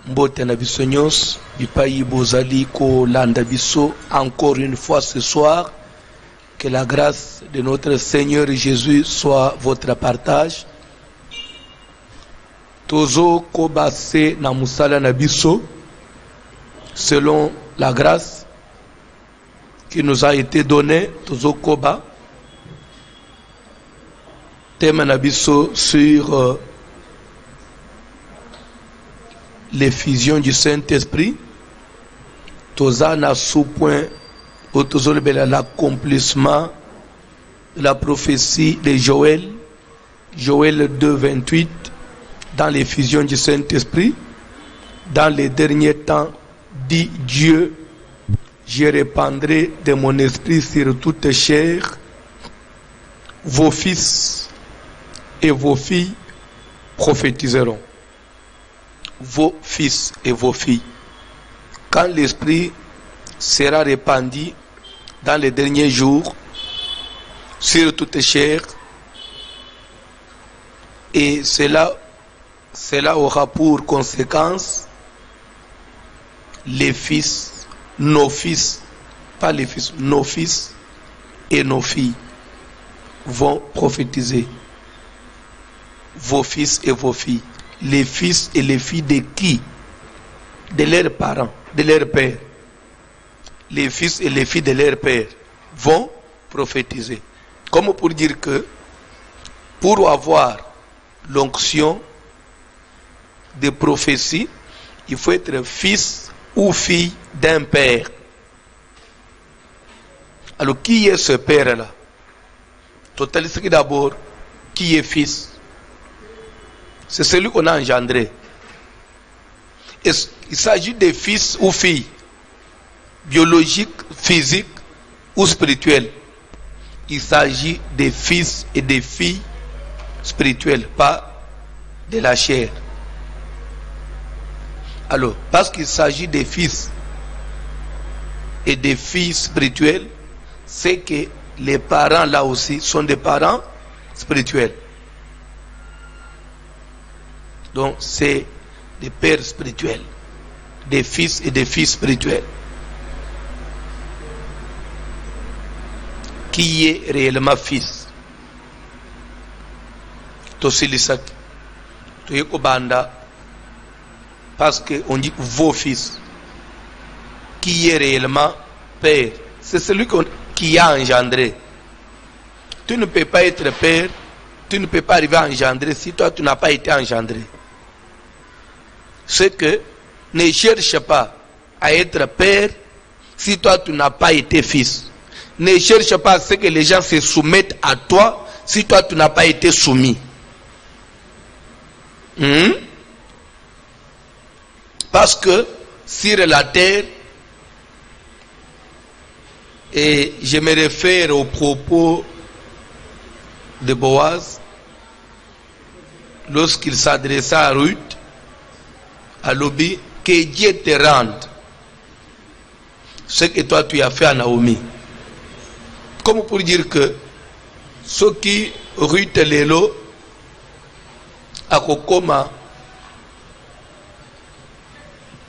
Mbote na biso nyos, bipai bozali ko landa biso encore une fois ce soir. Que la grâce de notre Seigneur Jésus soit votre partage. Tozo kobase na musala na biso selon la grâce qui nous a été donnée. Tozo koba thème na biso sur l'effusion du Saint-Esprit. Toza na sous-point au tozo l'accomplissement de la prophétie de Joël, Joël 2, 28, dans l'effusion du Saint-Esprit. Dans les derniers temps, dit Dieu, je répandrai de mon esprit sur toute chair. Vos fils et vos filles prophétiseront. Vos fils et vos filles. Quand l'esprit sera répandu dans les derniers jours sur toute chair, et cela aura pour conséquence les fils, nos fils, pas les fils, nos fils et nos filles vont prophétiser. Vos fils et vos filles. Les fils et les filles de qui? De leurs parents, de leur père. Les fils et les filles de leur père vont prophétiser. Comme pour dire que pour avoir l'onction de prophétie, il faut être fils ou fille d'un père. Alors qui est ce père-là? Totaliste d'abord, qui est fils? C'est celui qu'on a engendré. Il s'agit de fils ou filles, biologiques, physiques ou spirituels. Il s'agit des fils et des filles spirituels, pas de la chair. Alors, parce qu'il s'agit des fils et des filles spirituelles, c'est que les parents là aussi sont des parents spirituels. Donc, c'est des pères spirituels, des fils et des filles spirituels. Qui est réellement fils? Tosilisaki. Toyeko banda. Parce qu'on dit vos fils. Qui est réellement père? C'est celui qui a engendré. Tu ne peux pas être père, tu ne peux pas arriver à engendrer si toi tu n'as pas été engendré. C'est que ne cherche pas à être père si toi tu n'as pas été fils. Ne cherche pas à ce que les gens se soumettent à toi si toi tu n'as pas été soumis. Parce que sur la terre, et je me réfère aux propos de Boaz, lorsqu'il s'adressa à Ruth, à Lobi, que Dieu te rende ce que toi tu as fait à Naomi. Comme pour dire que ce qui Ruth Lelo a kokoma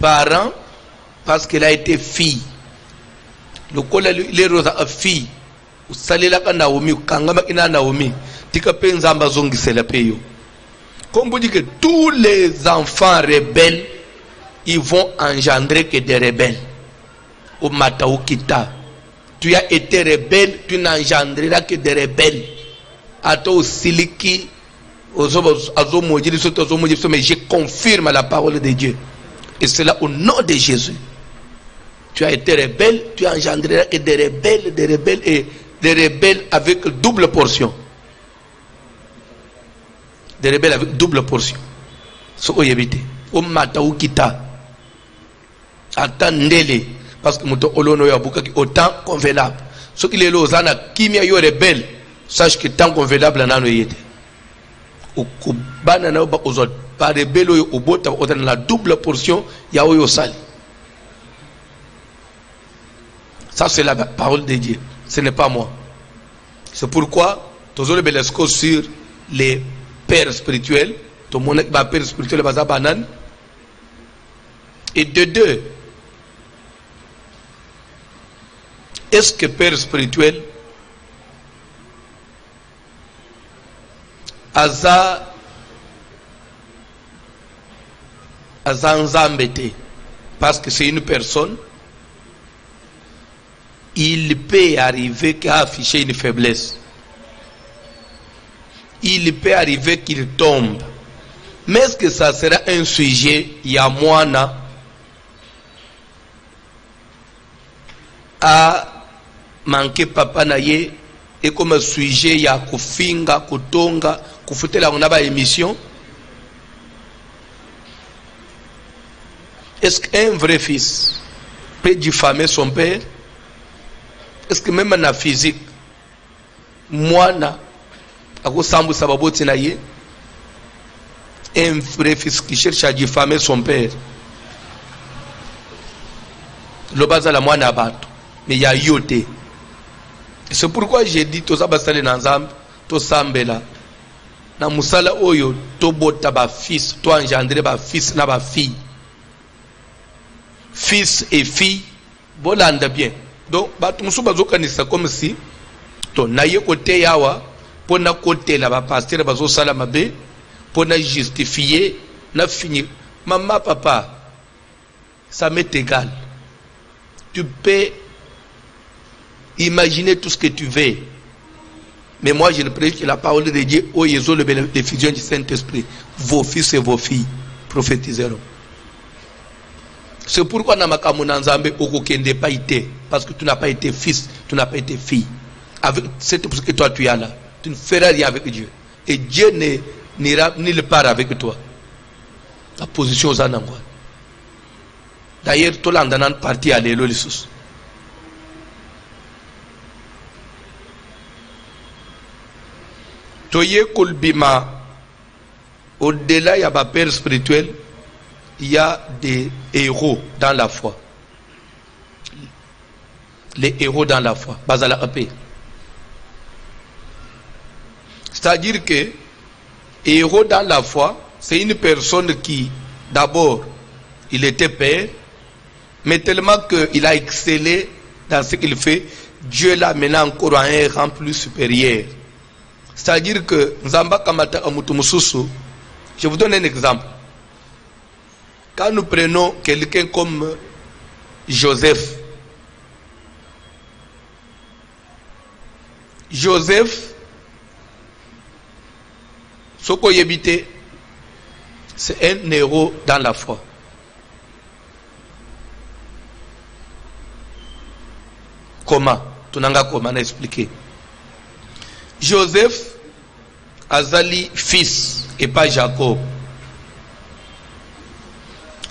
parent parce qu'elle a été fille. Le col les rosa fille. Ou salela ka Naomi, ou kangama ina Naomi. Tika penza mbazongi sela peyo. Comme vous dites que tous les enfants rebelles, ils vont engendrer que des rebelles. Au Mataou Kita. Tu as été rebelle, tu n'engendreras que des rebelles. À toi Siliki, mais je confirme la parole de Dieu. Et c'est là au nom de Jésus. Tu as été rebelle, tu engendreras que des rebelles et des rebelles avec double portion. Des rebelles avec double portion. Ce qu'on évite. Au Mataou Kita. Attendez-les. Parce que mon olono ya buka autant convenable. Ce qui est lozana kimia yo rebelle, sache que tant convenable nano yete. Au kubana na ba ozot par rebelle yo obota autant la double portion ya yo sali. Ça c'est la parole de Dieu. Ce n'est pas moi. C'est pourquoi toujours le belesco sur les pères spirituels, tout le monde est père spirituel baza banane. Et de deux, est-ce que père spirituel aza nzambete, parce que c'est une personne, il peut arriver qu'à afficher une faiblesse. Il peut arriver qu'il tombe. Mais est-ce que ça sera un sujet, Yamwana, à manquer papa naye, et comme sujet, ya kufinga, kutonga, kufutela on a ba émission? Est-ce qu'un vrai fils peut diffamer son père? Est-ce que même na physique, mwana, akosambu sababoti na ye, un vrai fils qui cherche à diffamer son père, le baza la mwana abato, mais il y a yote. C'est pourquoi j'ai dit to sabasale na nzambe, to sambela, na musala oyo, to bota ba fils, to engendrer ba fils na ba fille. Fils et fille, bolanda bien. Donc, batumsu bazokanisa comme si, to naye kote yawa, pour na côté là, pasteur bazo salamabe, pour na justifier, na finir. Maman, papa, ça m'est égal. Tu peux imaginer tout ce que tu veux. Mais moi, je ne prêche que la parole de Dieu, oh Jésus, l'effusion du Saint-Esprit. Vos fils et vos filles prophétiseront. C'est pourquoi Namakamu Nanzambe Okokende pas été. Parce que tu n'as pas été fils, tu n'as pas été fille. C'est pour ce que toi tu es là. Tu ne feras rien avec Dieu. Et Dieu n'ira ni le part avec toi. La position aux anangwa. D'ailleurs, tout l'andanan parti à l'élolissus. Toye Kolbima, au-delà, il y a un père spirituel, il y a des héros dans la foi. Les héros dans la foi. Bazala Apé. C'est-à-dire que héros dans la foi, c'est une personne qui, d'abord, il était père, mais tellement qu'il a excellé dans ce qu'il fait, Dieu l'a mené encore à un rang plus supérieur. C'est-à-dire que Nzamba Kamata Amutumususu, je vous donne un exemple. Quand nous prenons quelqu'un comme Joseph, Soko Yebite, c'est un héros dans la foi. Comment? Tunanga comment on a expliqué. Joseph Azali fils et pas Jacob.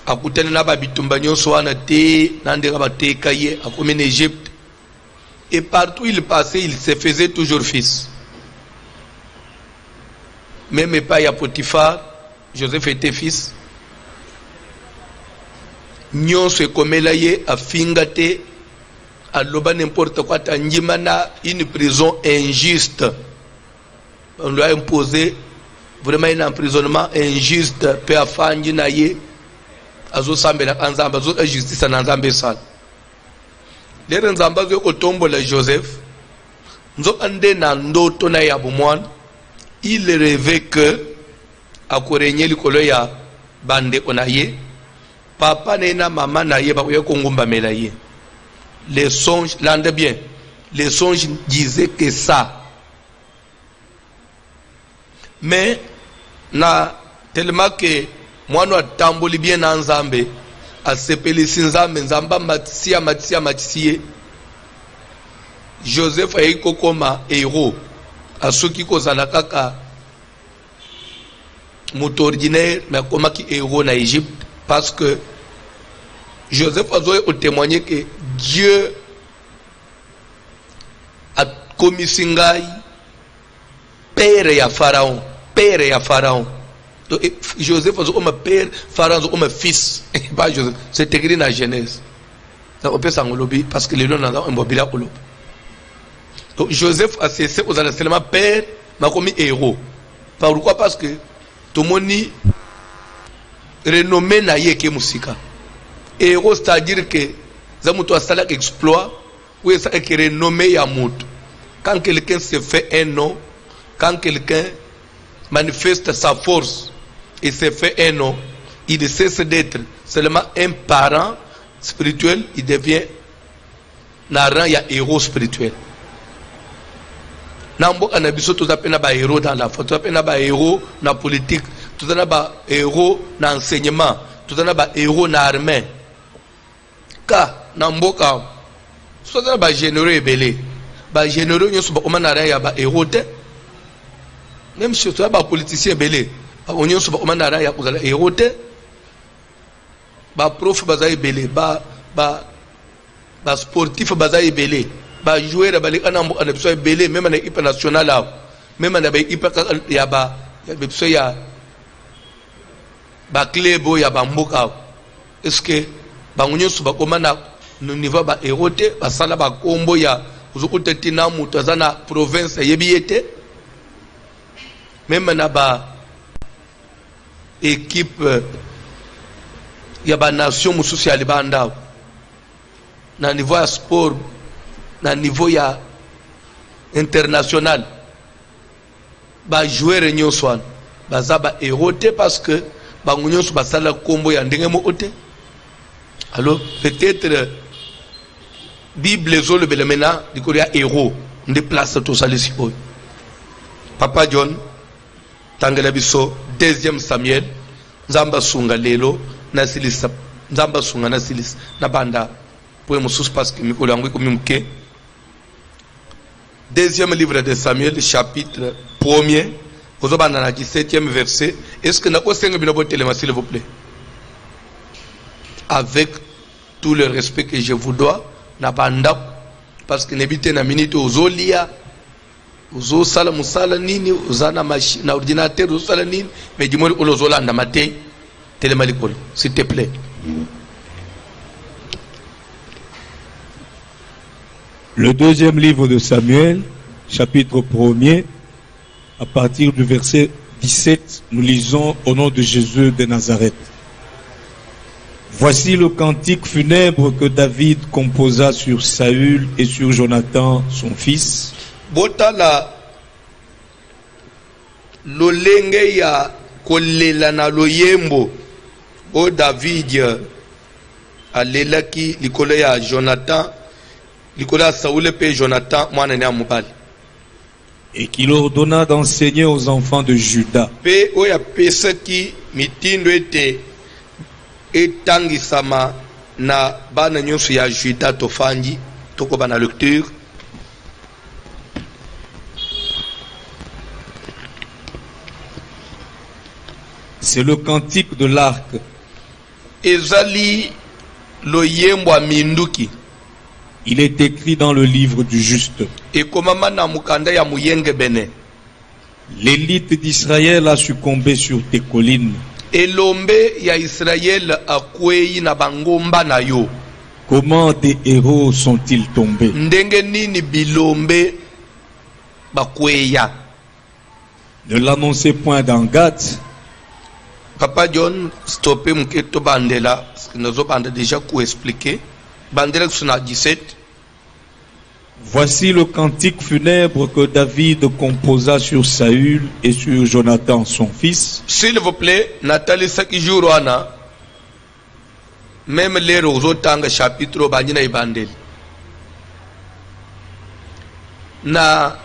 Akutana na babitumba nyonso wana te nandeka bateka ye akomi en Égypte. Et partout il passait, il se faisait toujours fils. Même pas ya Potiphar, Joseph était fils. Nyonso ekomela ye afinga te aloba n'importe quoi tanjimana une prison injuste. On lui a imposé vraiment un emprisonnement injuste pe afanji na ye azo sambela kanzamba azo justice na nzambe sala. Lero nzamba zo kotombola Joseph nzo ande na ndoto na ya bomwana. Il rêvait que akorenye likolo ya bande onaye papa na maman na ye ba ko ngumba melaye. Les songes, l'entendez bien, les songes disaient que ça. Mais, tellement que moi, nous tamboli bien en Zambé, à sepeli sinzambe, nzamba matisia, Joseph a eu comme héros, à ceux qui causent la kaka, moto ordinaire, mais comme qui héros en Égypte, parce que Joseph a témoigné que Dieu a commis Singai, père et à Pharaon. Donc, Joseph a comme père, Pharaon a comme fils. Pas Joseph. C'est écrit dans la Genèse. On peut s'en lobby parce que les noms ont un mobile à l'eau. Donc Joseph a cessé aux seulement père, mais comme héros. Pourquoi? Parce que tout le monde renommé Naye Kemusika. héros c'est-à-dire que zamuto asala exploit ou ça est renommé Yamout. Quand quelqu'un se fait un nom, quand quelqu'un manifeste sa force et se fait un nom, il cesse d'être seulement un parent spirituel, il devient un héros spirituel. Nambo anabiso tout appelle un héros dans la foi, tout appelle un héros dans la politique, tout appelle un héros dans l'enseignement, tout appelle un héros dans l'armée. Car nambo ka soit un généreux et belé, généreux nous sommes pas na rien ya héros te, même si tu as un politicien belé, on nous sommes pas na rien ya héros te, prof bazaï belé, sportif bazaï belé. Jouer bali anambo anabso belé même en équipe nationale même en équipe ya beso ya club ya mboka est-ce que bangunyo suba komana no niveau ba héroté basala ba kombo ya uzukuti na mutu azana province yebiyete même na ba équipe ya ba nation mususi ya libanda na niveau ya sport na niveau ya international ba joueur nyoswan baza ba héroté parce que bangunyo suba sala kombo ya ndenge mo ote. Alors peut-être Bible zo le belemena di ko ya héros ndi place to salisi boy. Papa John tangela biso 2e Samuel nzamba sunga lelo na silisa nzamba sunga na silisa na banda pour musus parce que mikolo yangu komimke. 2e livre de Samuel chapitre 1er vous avez dans le 17e verset. Est-ce que nous pouvons téléma s'il vous plaît? Avec tout le respect que je vous dois, parce que n'habitez na minute aux olia, aux sala musala nini, aux ana machine, na ordinateur, aux sala nini, mais du moins aux olanda matin, téléma l'école, s'il te plaît. Le 2e livre de Samuel, chapitre 1er, à partir du verset 17, nous lisons au nom de Jésus de Nazareth. Voici le cantique funèbre que David composa sur Saül et sur Jonathan, son fils. Botala lolenge ya kolela na loyembo o David alelaki likolo ya Jonathan, likolo ya Saül pe Jonathan mwana ne mobali. Et qu'il ordonna d'enseigner aux enfants de Juda. Pe oya pesaki mitindo ete etangisama na bana nyonso ya Juda tofangi toko bana lecture. C'est le cantique de l'arc. Ezali loyembo minduki. Il est écrit dans le livre du juste. L'élite d'Israël a succombé sur tes collines. Comment des héros sont-ils tombés? Ne l'annoncez point dans Gad. Papa John, stoppez mon keto bandela, parce que nous avons déjà expliqué. Bandela sur 17. Voici le cantique funèbre que David composa sur Saül et sur Jonathan, son fils. S'il vous plaît, Nathalie Sakijuruana, même les Rosotanga chapitre Banina Ibandel. Na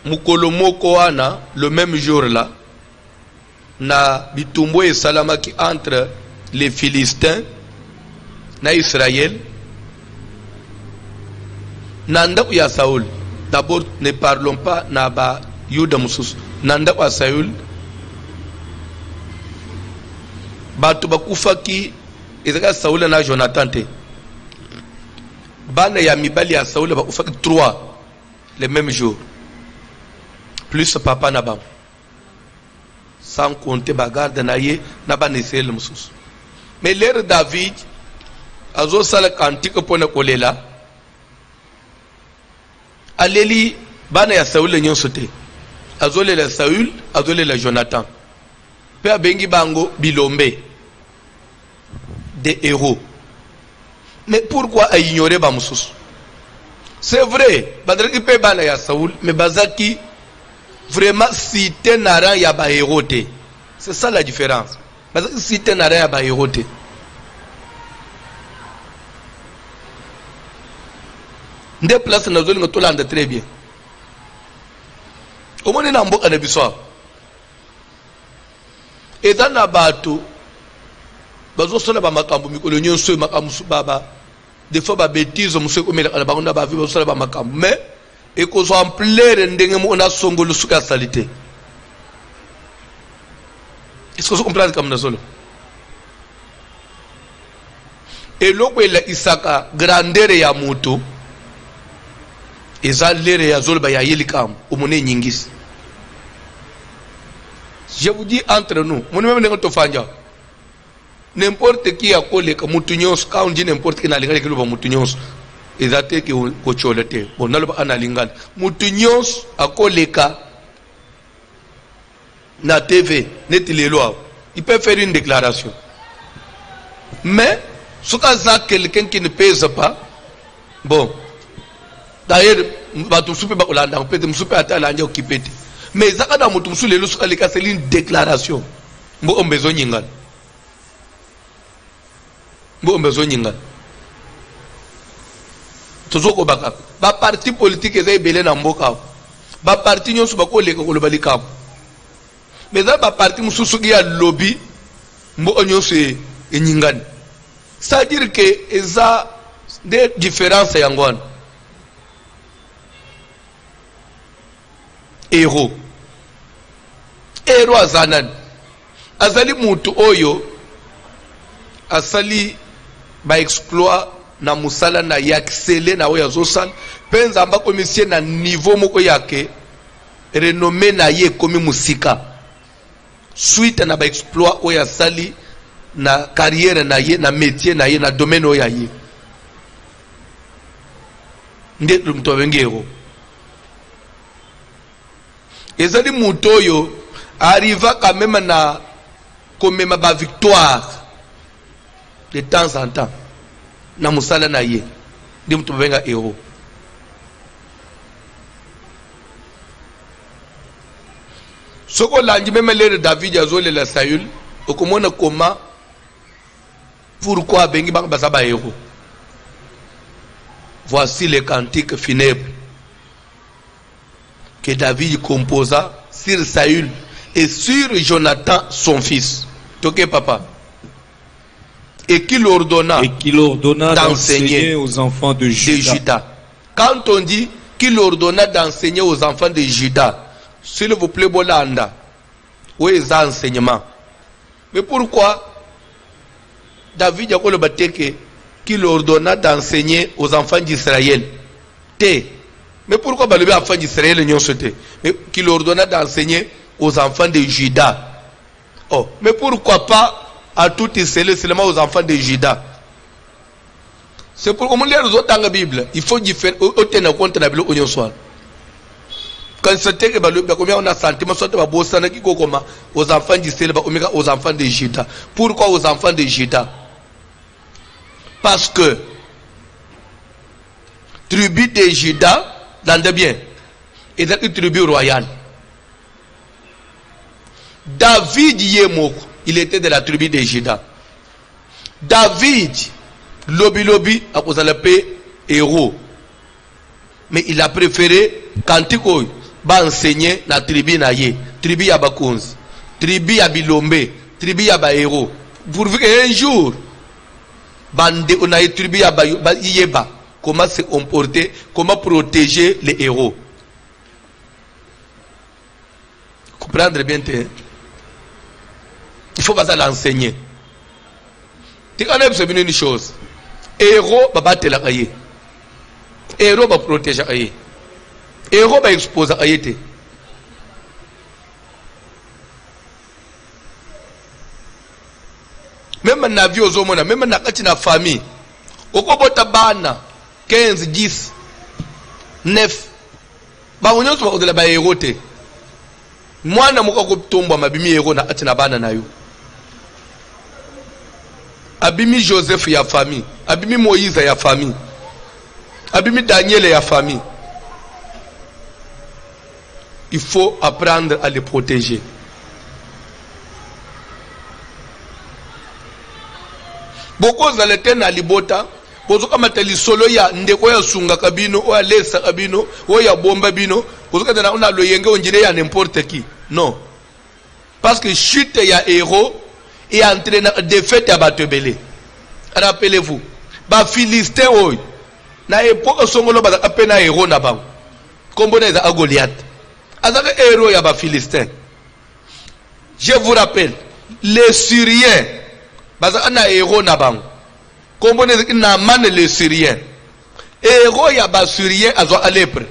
Mukolomoko ana, le même jour là, na Bitumbo et Salamaki entre les Philistins, na Israël. Nanda ya Saül. D'abord, ne parlons pas naba Yuda Musus. Nanda ya Saül. Batu bakufaki ezaka Saül na Jonathan te. Bana ya mibali ya Saül bakufaki 3 le même jour. Plus papa naba. Sans compter bagarde na ye naba Israël Musus. Mais l'ère David azo sala kantika pona kolela. Aleli bana ya Saül nyonso te. Azole la Saül, azole la Jonathan. Pe abengi bango bilombe des héros. Mais pourquoi a ignoré Bamoussous? C'est vrai, Badreki peut bana ya Saoul, mais Bazaki vraiment cité Naran ya ba héroté. C'est ça la différence. Bazaki cité Naran ya ba héroté. Des places na zoli ngotolanda très bien. Omoni na mboka na biso. Eza na bato bazo sola ba makambo mikolo nyonso makambo baba. Des fois ba bêtise monsieur ko mela kana ba onda ba vi bazo sola ba makambo mais ekozo en plaire ndenge mo na songolo suka salité. Est-ce que vous comprenez comme na solo? Et loko ela isaka grandeur ya moto eza lere ya zolo ba ya yelikam omone nyingisi. Je vous dis entre nous, mon même n'est pas n'importe qui a collé comme Moutunios, quand on dit n'importe qui n'a pas de Moutunios, ils ont été coacholés. On n'a pas analingal. Moutunios a collé na TV, net les lois. Il peut faire une déclaration. Mais, ce cas quelqu'un qui ne pèse pas, bon, d'ailleurs, on peut me souper à ta occupé. Mais zakada mutum su lelo su alika c'est une déclaration. Mbo ombezo nyingal. Mbo ombezo nyingal. Tozoko baka. Ba parti politique eza belé na mboka. Ba parti nyonso bako leka ko lobalika. Mais za ba parti mususu ya lobby mbo nyonso e nyingani. C'est-à-dire que eza des différences yangwana. Héros azanan azali mutu oyo asali ba exploit na musala na yaxele na oyo azosala penza ambako misie na niveau moko yake renommé na ye komi musika suite na ba exploit oyo asali na carrière na ye na métier na ye na domaine oyo ye nde mtu wengero. Ezali mutoyo arriva quand même na comme ma victoire de temps en temps na musala na ye ndi mtu benga héros. Soko lanji même l'air David azole la Saül okomona comment pourquoi bengi banga basaba héros. Voici les cantiques funèbres que David composa sur Saül et sur Jonathan son fils. Toké papa. Et qu'il ordonna d'enseigner aux enfants de Juda. Quand on dit qu'il ordonna d'enseigner aux enfants de Juda, s'il vous plaît, Bolanda, où est l'enseignement? Mais pourquoi David a dit qu'il ordonna d'enseigner aux enfants d'Israël? Mais pourquoi les enfants d'Israël n'ont pas été? Mais qu'il ordonna d'enseigner aux enfants de Juda. Oh, mais pourquoi pas à tout Israël, seulement aux enfants de Juda? C'est pour qu'on lire les autres dans la Bible. Il faut tenir compte de la Bible au soir. Quand c'était que on a sentiment aux enfants d'Israël, aux enfants de Juda. Pourquoi aux enfants de Juda? Parce que tribu de Juda, dans le bien, et dans une tribu royale. David Yemok, il était de la tribu de Juda. David, lobi, à cause de la paix, héros. Mais il a préféré, quand il va enseigner la tribu Naye, tribu Yabakunz, tribu Yabilombe, tribu Yabahéros. Pourvu qu'un jour, bande on a tribu Yeba. Comment se comporter, comment protéger les héros. Comprendre bien, il faut pas l'enseigner. Tu connais une chose. Héros va battre la cahier. Héros va protéger la cahier. Héros va exposer la cahier. Même dans la vie aux hommes, même dans la famille, au Kobota Bana. 15, 10, 9. Ba onyoso ba odela ba héros te. Mwana moko ko tomba mabimi héros na atina bana na yo. abimi Joseph ya famille, abimi Moïse ya famille, abimi Daniel ya famille. Il faut apprendre à les protéger. Beaucoup zalete na libota, bozoka mateli solo ya ndeko ya sunga kabino, o ya lesa kabino, o ya bomba bino, bozoka tena una loyenge onjire ya n'importe qui. Non. Parce que chute ya héros et entraîne défaite à Batebele. Rappelez-vous, ba Philistin oy na époque songolo ba apena héros na ba. Kombona za Goliath. Azaka héros ya ba Philistin. Je vous rappelle, les Syriens bazaka na héros na ba. Kombona na man les Syriens. Héros ya ba Syriens azo à lèpre.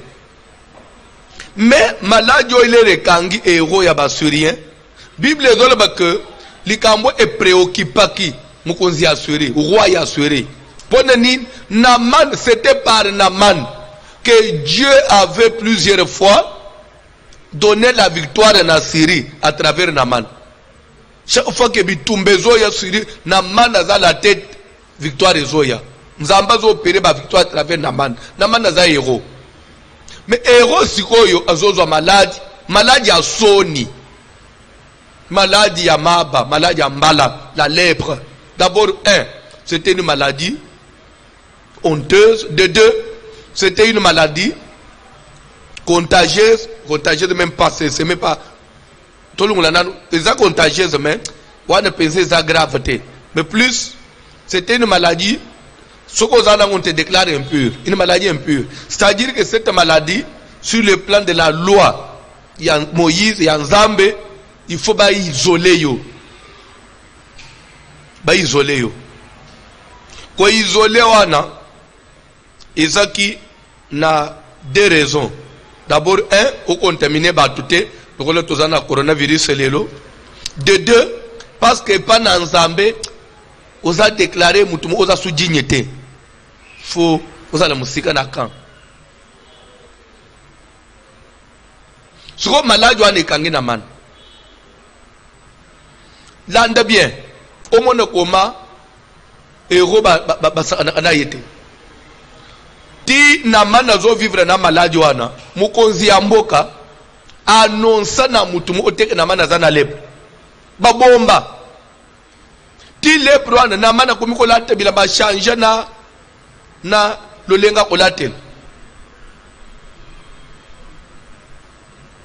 Mais malade yo ile rekangi héros ya ba Syriens. Bible ezoloba que likambo est préoccupé qui mukonzi assuré roi ya assuré ponani Naman, c'était par Naman que Dieu avait plusieurs fois donné la victoire en Syrie à travers Naman. Chaque fois que bitumbe zoya Syrie Naman a la tête victoire zoya nzamba zo opéré ba victoire à travers Naman. Naman a héros, mais héros sikoyo azozwa malade ya soni, maladie ya maba, maladie ya mbala, la lèpre. D'abord, c'était une maladie honteuse. De deux, c'était une maladie contagieuse. Contagieuse même pas, c'est même pas. Tout le monde est contagieuse, mais on ne pensait ça gravité. Mais plus, c'était une maladie, ce qu'on a te déclaré impure. Une maladie impure. C'est-à-dire que cette maladie, sur le plan de la loi, il y a Moïse, il y a Nzambe, il faut pas isoler yo. Ba isoler yo. Ko isoler wana ezaki na deux raisons. D'abord au contaminer ba touté, donc le tozana coronavirus lelo. De deux, parce que pas na Nzambe oza déclarer mutumu oza sous dignité. Faut oza la musika na kan. Soko malade wana ekangi na man. Landa bien, au monde comment héros na yete. Ti na mana zo vivre na maladie wana, mukonzi ya mboka annonça na mutumu oteke na mana za na lepre. Ba bomba. Ti lepre wana na mana komiko late bila ba changer na lolenga kolatel.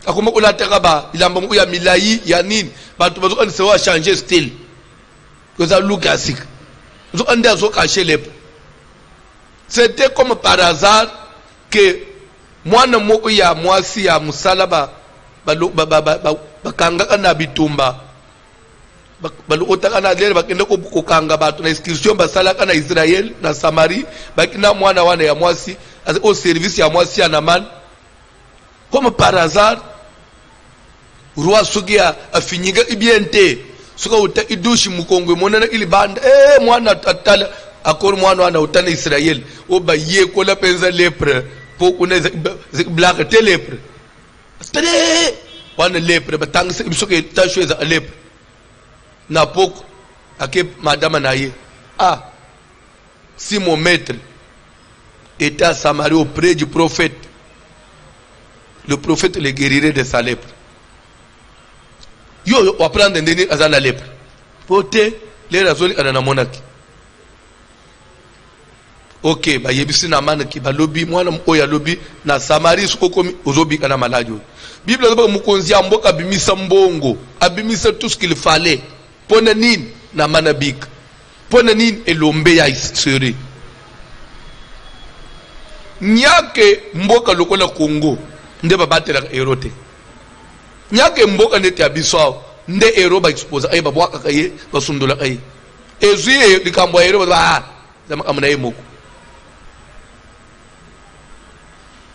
Akoma kolateka ba ilamba mu ya milai ya nini. But vous allez changer style. Vous allez look asik. Vous allez cacher les. C'était comme par hasard que moi ne moko ya mwasi ya musalaba bakanga kana bitumba balokota kana lele bakenda ko kanga batu na inscription basala kana Israël na Samarie bakina mwana wana ya mwasi au service ya mwasi ya Naman. Comme par hasard roi sugia afinyiga ibiente suka uta idushi mukongwe monana ili banda mwana atala akor mwana wana utana Israel oba ye ko la penza lepre po kuna black te lepre tade wana lepre batangisa ibisuke tashweza lepre na poko ake madama na ye si mon maître était à Samarie auprès du prophète, le prophète le guérirait de sa lèpre. Yo on prend ndeni azana lepre pote les razoli kana na monaki. Ok ba yebisi na manaki ba lobi mwana oya lobi na Samarie sukokomi ozobi kana maladio. Bible zaba mukonzi amboka abimisa mbongo, abimisa tout ce qu'il fallait. Pona nini na manabik. Pona nini elombe ya Syrie. Nyake mboka lokola Congo nde babatela erote. Nyake mboka nete abiswa nde ero ba expose ay babwaka kaye basundula kaye. Ezui likambo ero ba zama kamuna yemoko.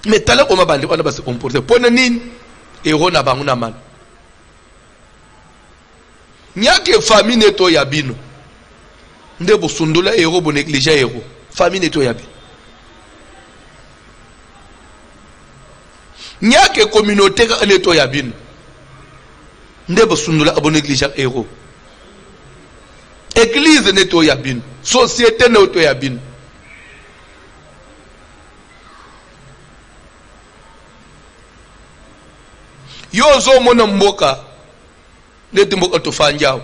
Mais tala koma bandi wana basi comporter. Pona nini ero na bangu na man. Nyake famille neto ya bino. Nde bosundula ero bo négligé ero. Famille neto ya bino. Nyake communauté ka neto ya bino. Nde bosundula abo négligé ero. église ne to yabin, société ne to yabin. Yozo mona mboka neti mboka tofanjao.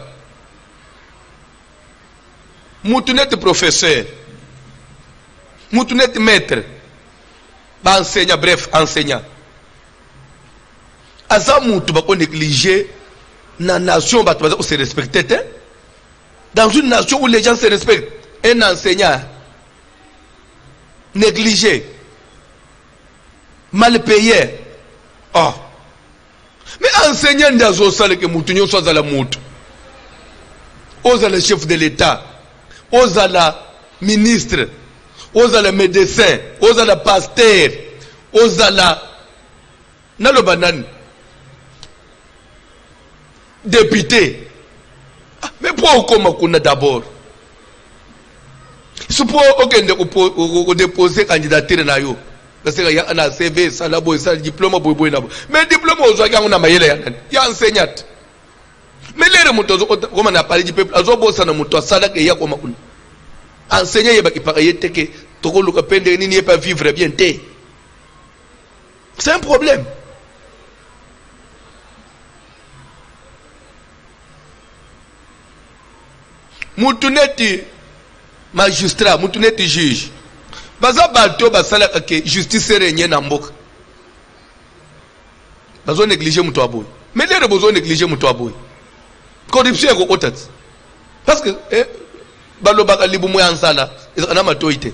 Mutu neti professeur. Mutu neti maître. Ba enseignant, bref, enseignant. Aza mutu bako négliger na nation ba se respecter. Dans une nation où les gens se respectent, un enseignant négligé, mal payé. Oh. Mais enseignant dans salle que mutu soit à la mutu. Aux le chef de l'État, aux la ministre, aux la médecin, aux la pasteur, aux la nalobanan député. Mais pourquoi on a d'abord? C'est pour déposer candidature na yo. Parce que y a un CV, ça la boy, ça diplôme boy na. Mais diplôme aux gens on a mayele ya enseignant. Mais les remontos comme on a parlé du peuple, azobo ça na muto sala que ya comme on. Enseignant yeba ki parayete que toko luka pende ni pas vivre bien té. C'est un problème. Moutouneti magistrat, moutouneti juge. Baza bato basala que justice règne na mboka. Bazo négliger muto aboy. Mais les besoin négliger muto aboy. Corruption est otat. Parce que balo baka libu moya nsala, ezana matoite.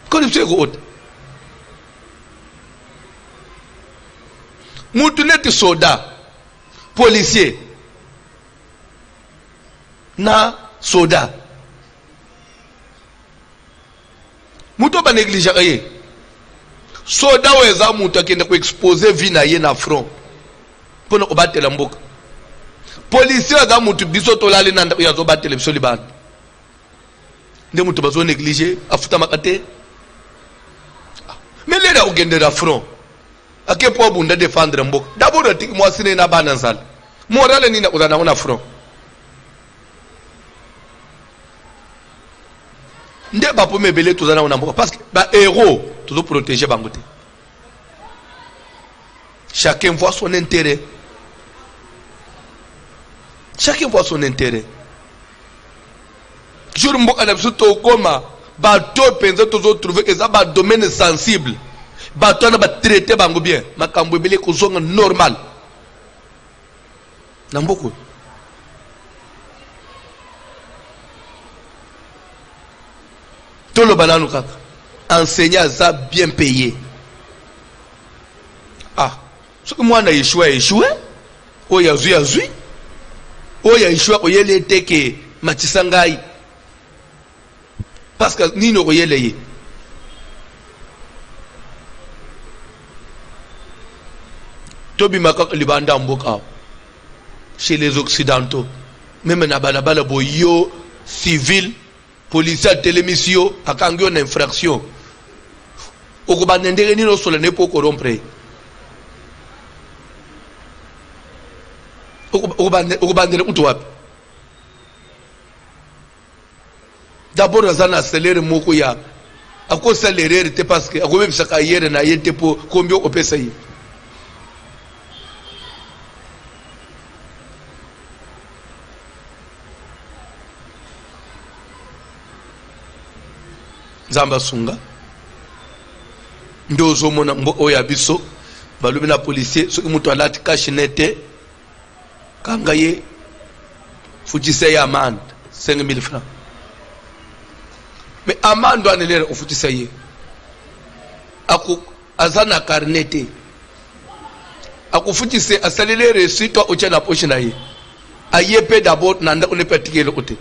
Corruption est otat. Moutouneti soda, policier. Na soda. Muto ba négligé ye. Soda weza muto akende ko exposer vie na ye na front. Pono ko batela mboka. Policier weza muto biso to lali na ndako yazo batela biso libana. Nde muto bazo négligé afuta makate. Mais lera ogende na front. Ake po bunda défendre mboka. D'abord atiki mo asine na bana nsala. Morale ni na uzana na front. Nde ba po mebele tozana na mboka parce que ba héros toujours protéger bangote. Chacun voit son intérêt. Chacun voit son intérêt. Jour mboka na biso to koma ba to penza tozo trouver que ça ba domaine sensible. Ba to na ba traiter bango bien, makambo ebele ko zonga normal. Na mboko. Tout le banano kaka. Enseignant ça bien payé. Ah, ce que moi on a échoué. Oh ya zui. Oh ya échoué oyele teke matisangai. Parce que ni no oyele ye. Tobi makaka libanda mboka. Chez les occidentaux, même na balabala boyo civil policier télémission akangio na infraction okubandendere nino sola ne po corrompre okubandere mtu wapi d'abord azana accéléré moko ya ako accéléré te parce que akobe bisaka yere na yete po combien opesa yi Zamba sunga ndozo mona mboka oya biso balubi na policier soki mutu alati kashinete kanga ye futise ya amende 5000 francs mais amende anelera ofutisa ye ako azana karnete akufutise asalele resito ochana poche na ye ayepe d'abord nanda on pratique le côté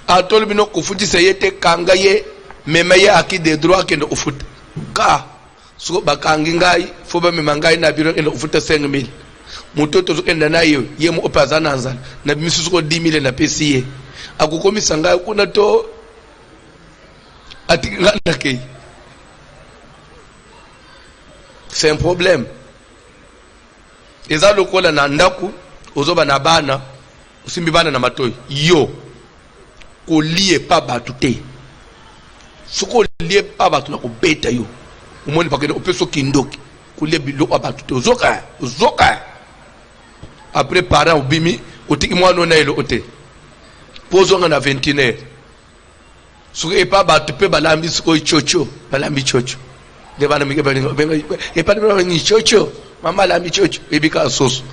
atol bino kufutisa yete kanga ye memaye aki de droit kende ufuta ka so bakangi ngai fo ba memangai na biro kende ufuta 5000 mutoto zo kenda na yo ye mo opazana nzala na bimisusu ko 10000 na pesiye akukomisa ngai kuna to atinga na ke c'est un problème eza lokola na ndaku ozoba na bana usimbi bana na matoi yo kolie pa batu te soko lie pa batu na kobeta yo umoni pakene opeso kindoki kolie biloko batu te ozoka après parent obimi otiki mwana na elo ote pozonga na 21h soko epa batu pe balambi soko chocho balambi chocho de bana mike benga epa de ni chocho mama lambi chocho ebika soso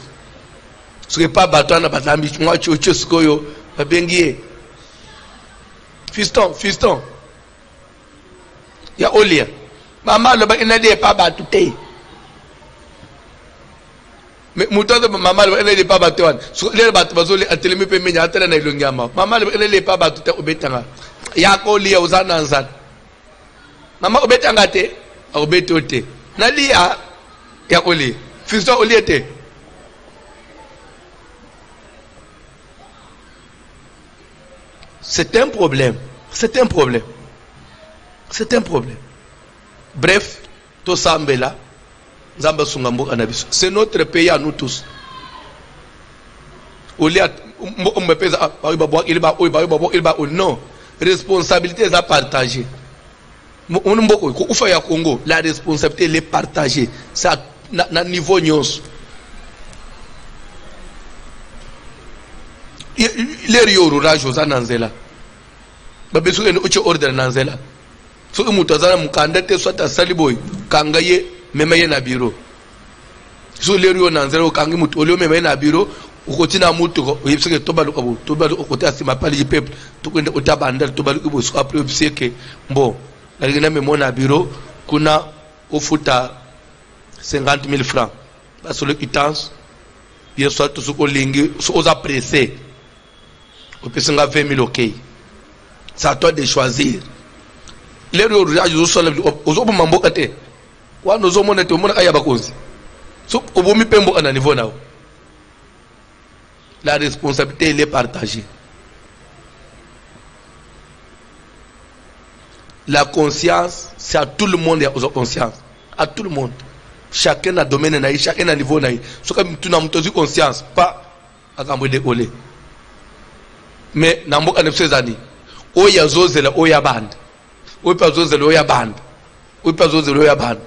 soko epa batu na balambi mwa chocho soko yo babengie fiston ya olia mama lo ba ina de pa batu te mais mutoto mama lo ina de pa batu wan so le batu bazole atelemi pe menya atela na ilongi ama mama lo ina de pa batu te obetanga ya ko lia uzana nzana mama obetanga te obeto te na lia ya olia fiston olia te c'est un problème. Bref, tout ça c'est notre pays à nous tous. Non, responsabilité est à partager. La responsabilité est partagée. C'est à niveau nyos. Les yorura josa nanzela babesu ene uche order nanzela so umutazana mukandate swata saliboy kangaye memaye na biro so les yo nanzela kangi mutu olio memaye na biro ukotina mutu ko yipseke tobalo okota sima pali peuple tukwende otabandal tobalo ibo so après obseke mbo alingena memo na biro kuna ofuta 50,000 francs parce que quittance bien soit tout ce ko lingi so oza pressé au peut 20,000 ok. C'est à toi de choisir. Les gens qui sont là, ils ont mambo kate. Wa nous sommes monete mona kaya bakozi. So obomi pembo ana niveau na. La responsabilité elle est partagée. La conscience, c'est à tout le monde aux conscience. À tout le monde. Chacun a domaine na, chacun a niveau na. So comme tu n'as pas conscience, pas à cambo de olé. Mais namboka nepsezani oya zozela oya band oya zozela oya band oya zozela oya band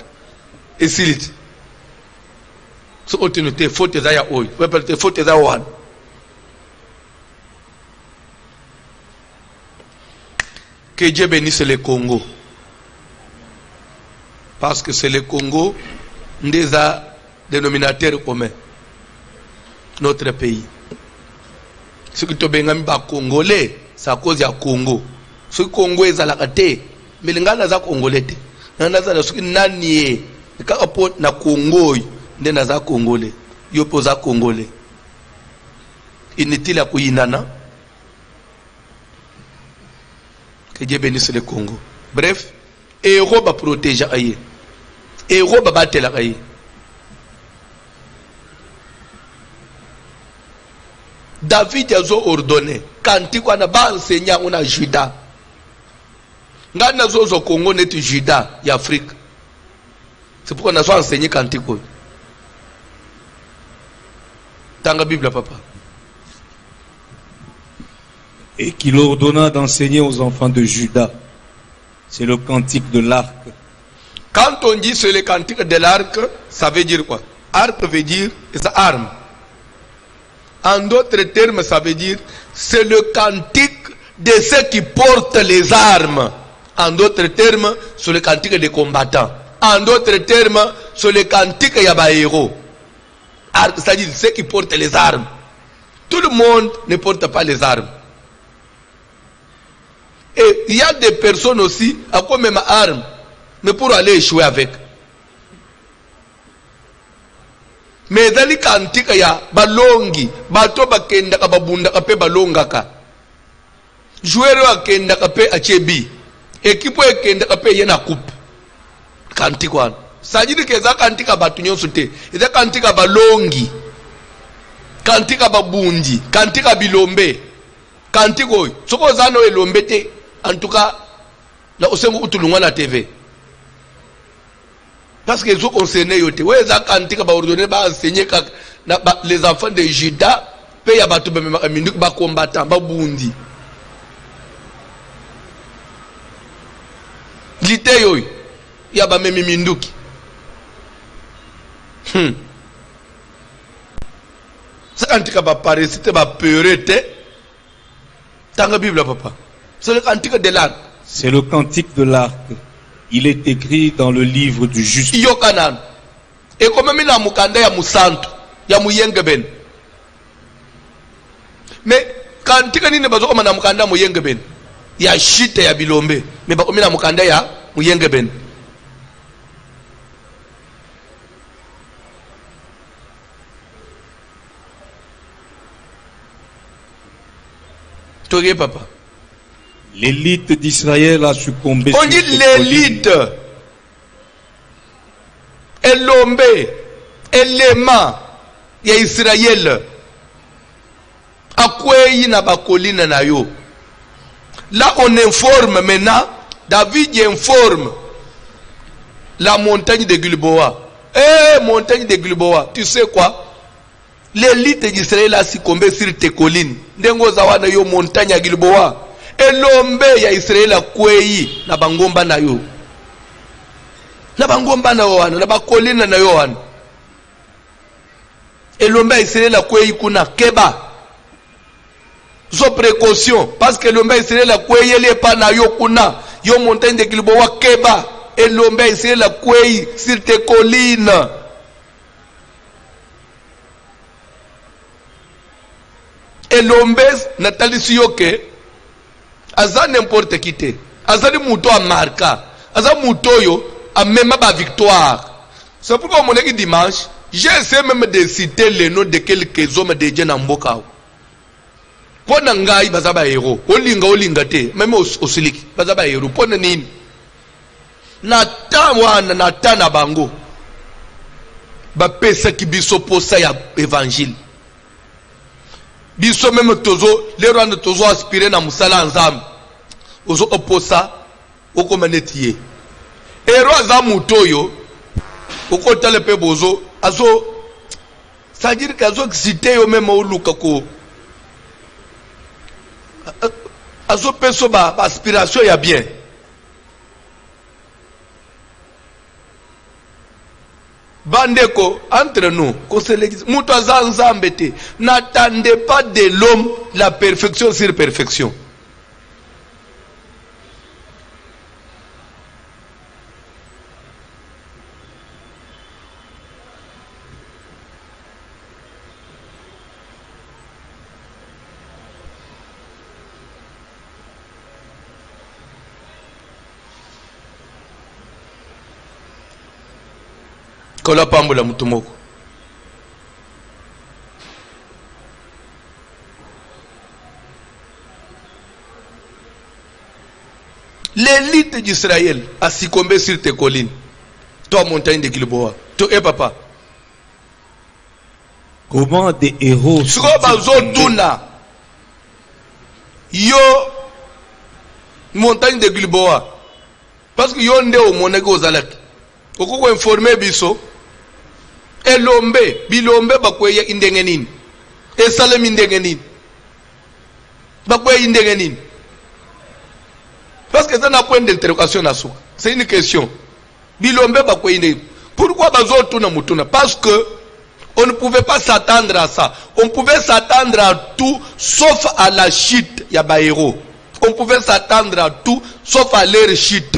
esiliti so otinute faute za ya oya oya te faute za one que Dieu bénisse le Congo parce que c'est le Congo des dénominateurs communs notre pays. Ce qui te bengami ba congolais c'est à cause ya Congo. Ce Congo ezalaka te mais lingana za congolais te nana za soki nani ka apo na Congo nde na za congolais yo poza congolais inutile kuyinana. Que Dieu bénisse le Congo. Bref, héros ba protéger aye héros ba batela aye. David a ordonné quand il a ba enseigné on a Juda ngana zozo Congo net Juda ya Afrique c'est pourquoi on a enseigné quand il tanga Bible papa et qu'il ordonna d'enseigner aux enfants de Juda. C'est le cantique de l'arc. Quand on dit c'est le cantique de l'arc, ça veut dire quoi? Arc veut dire c'est arme. En d'autres termes, ça veut dire c'est le cantique de ceux qui portent les armes. En d'autres termes, c'est le cantique des combattants. En d'autres termes, c'est le cantique des héros. C'est-à-dire ceux qui portent les armes. Tout le monde ne porte pas les armes. Et il y a des personnes aussi à quoi même armes, mais pour aller échouer avec. Mais dans les cantiques, il y a balongi, bato bakenda ka babunda ka pe balonga ka. Joueur akenda ka pe achebi. Équipe ekenda ka pe yena coupe. Cantique wan. Ça dit que ça cantique batu nyonso te. Eza cantique balongi. Cantique babundi, cantique bilombe. Cantique oy. Soko zano elombe te. En tout cas, là osengo utulungwa na TV. Parce que ils ont concerné yote. Ouais, ça cantique ba ordonné ba enseigner les enfants de Juda pe ya bato minduki ba combattant ba bundi lite yoy ya ba memi minduki ça antika ba parasite ba peurete tanga Bible papa. C'est le cantique de l'arc. C'est le cantique de l'arc. Il est écrit dans le livre du juste. Yokanan. Et comme mina mukanda ya musantu, ya muyengeben. Mais cantique ni ne bazo comme na mukanda muyengeben. Ya shite ya bilombe. Mais ba mina mukanda ya muyengeben. Touré papa. L'élite d'Israël a succombé. On dit l'élite. Elombe. Elema. Ya Israël. Akweyi na bakolina na yo. Là on informe maintenant. David informe la montagne de Gilboa. Montagne de Gilboa. Tu sais quoi? L'élite d'Israël a succombé sur tes collines. Ndengo zawana yo montagne ya Gilboa. Elombe ya Israël a kweyi na bangomba na yo. Na bangomba na wana, na bakolina na yo wana. Elombe ya Israël a kweyi kuna keba. So précaution parce que elombe ya Israël a kweyi le pa na yo kuna. Yo montagne de Gilboa keba. Elombe ya Israël a kweyi sur tes collines. Elombe natali siyoke aza n'importe qui te aza di muto a marka aza muto yo a même ba victoire. C'est pourquoi mon équipe dimanche j'ai essayé même de citer les noms de quelques hommes de Dieu na mboka pona ngai baza ba héros olinga te même osiliki baza ba héros pona nini na tawana na tana bango ba pesa ki biso posa ya évangile. Biso même tozo les rois tozo aspirer na musala nzambe ozo oposa okomanetie ero za mutoyo okotale pe bozo azo ça veut dire qu'azo cité yo même oluka ko azo peso ba aspiration ya bien. Bandeko, entre nous, n'attendez pas de l'homme la perfection sur perfection. Kola pambola mutumoko. L'élite d'Israël a succombé sur tes collines. Toi, montagne de Gilboa. Toi, papa. Comment des héros yo montagne de Gilboa. Parce que yo nde o monego zalaki. Okoko informer biso. Elombe, bilombe bakweya indenge nini? Esalem indenge nini? Bakweya indenge nini? Parce que ça n'a point d'interrogation à soi. C'est une question. Bilombe bakweya indenge. Pourquoi bazotuna mutuna? Parce que on ne pouvait pas s'attendre à ça. On pouvait s'attendre à tout sauf à la chute ya ba héros. On pouvait s'attendre à tout sauf à leur chute.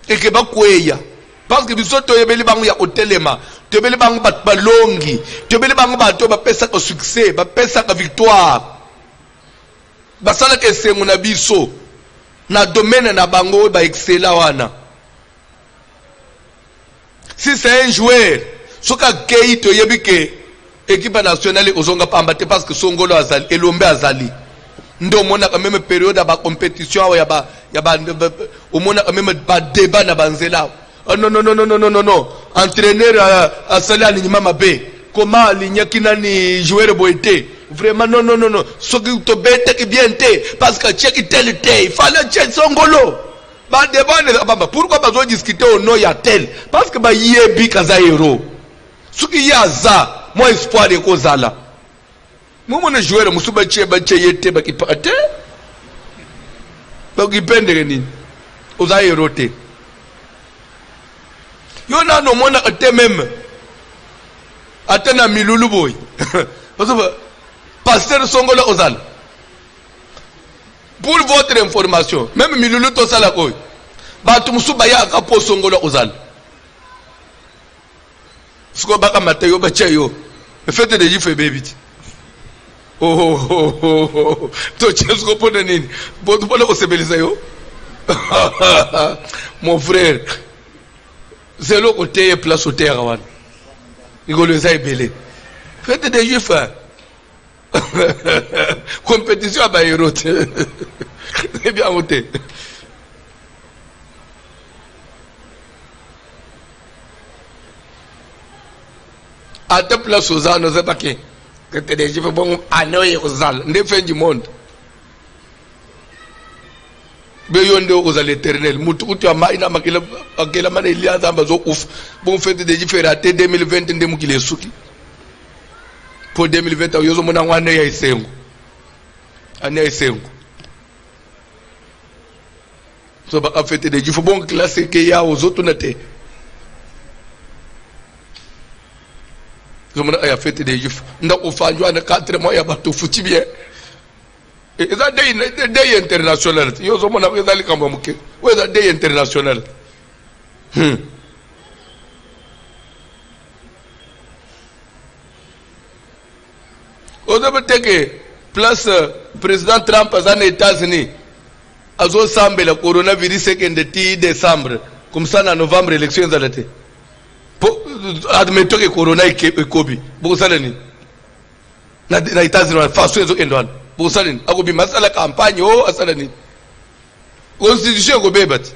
Et que bakweya. Parce que biso to yebeli bango ya otelema, to yebeli bango bat balongi, to yebeli bango bato ba pesa ko succès, ba pesa ka victoire. Basala ke sengo na biso na domaine na bango ba excella wana. Si c'est un joueur, soka kei to yebi ke équipe nationale ozonga pambate parce que songolo azali elombe azali. Ndo mona ka même période ba compétition ya ba o mona ka même ba débat na banzela. Oh non. Entraîneur à Salah ni mama B. Comment aligner kinani joueur boité? Vraiment non. Ce qui te bête qui bien te parce que check tel il fallait check songolo. Ba débat pourquoi pas discuter au nom ya tel? Parce que ba yebi kaza héros. Ce qui y a ça moi espoir ekozala mumone joueur musuba bache yete bakipate bakipendeke nini oza erote yo nano mona ate même ate na milulu boy parce que pasteur Songolo ozala pour votre information même milulu to sala koy batu musuba ya akapo Songolo ozala siko baka mateyo bache yo fete de jife baby oh to chesko pona nini bodu pona ko sebelisa yo mon frère c'est le côté place au terre wan igolo za ibele fete de jife compétition ba erote c'est bien monté à ta place aux ans, pas que tu es déjà bon à Noé aux ans, des fins du monde. Beyonde aux ans l'éternel, Moutou, tu as maïna, makila, akela man, il y a un bazo ouf. Bon, fait des différents 2020, des mou qui les souki. Pour 2020, il y a un année à Essengo. Année à Essengo. Ça va affecter des différents bons classes qu'il y a aux autres natés. Je me fait des juifs. Nous avons fait 4 mois à battre foutu bien. Et ça day international. Yo sommes on a fait d'aller comme moi. Ouais, ça day international. Au début que place président Trump aux États-Unis. Azo sambe le coronavirus c'est en décembre. Comme ça en novembre élection dans l'été. Admettons que corona est kobi beaucoup salani na États-Unis façon zo endwan beaucoup salani akobi masala campagne o asalani constitution ko bebat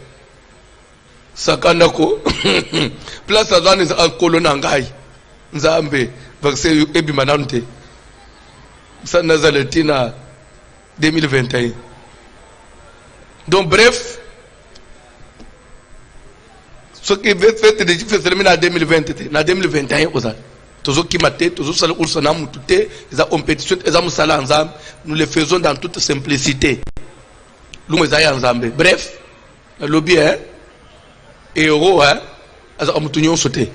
sakana ko place azani za kolona ngai nzambe vaccin ebi manante sana zalatina 2021 donc bref ce qui veut faire des différences en 2020 en 2021 osal toujours qui maté toujours ça le sala mutute za compétition za musala nzambe nous le faisons dans toute simplicité lumo za nzambe bref le lobby hein euro hein aza mutunyo sote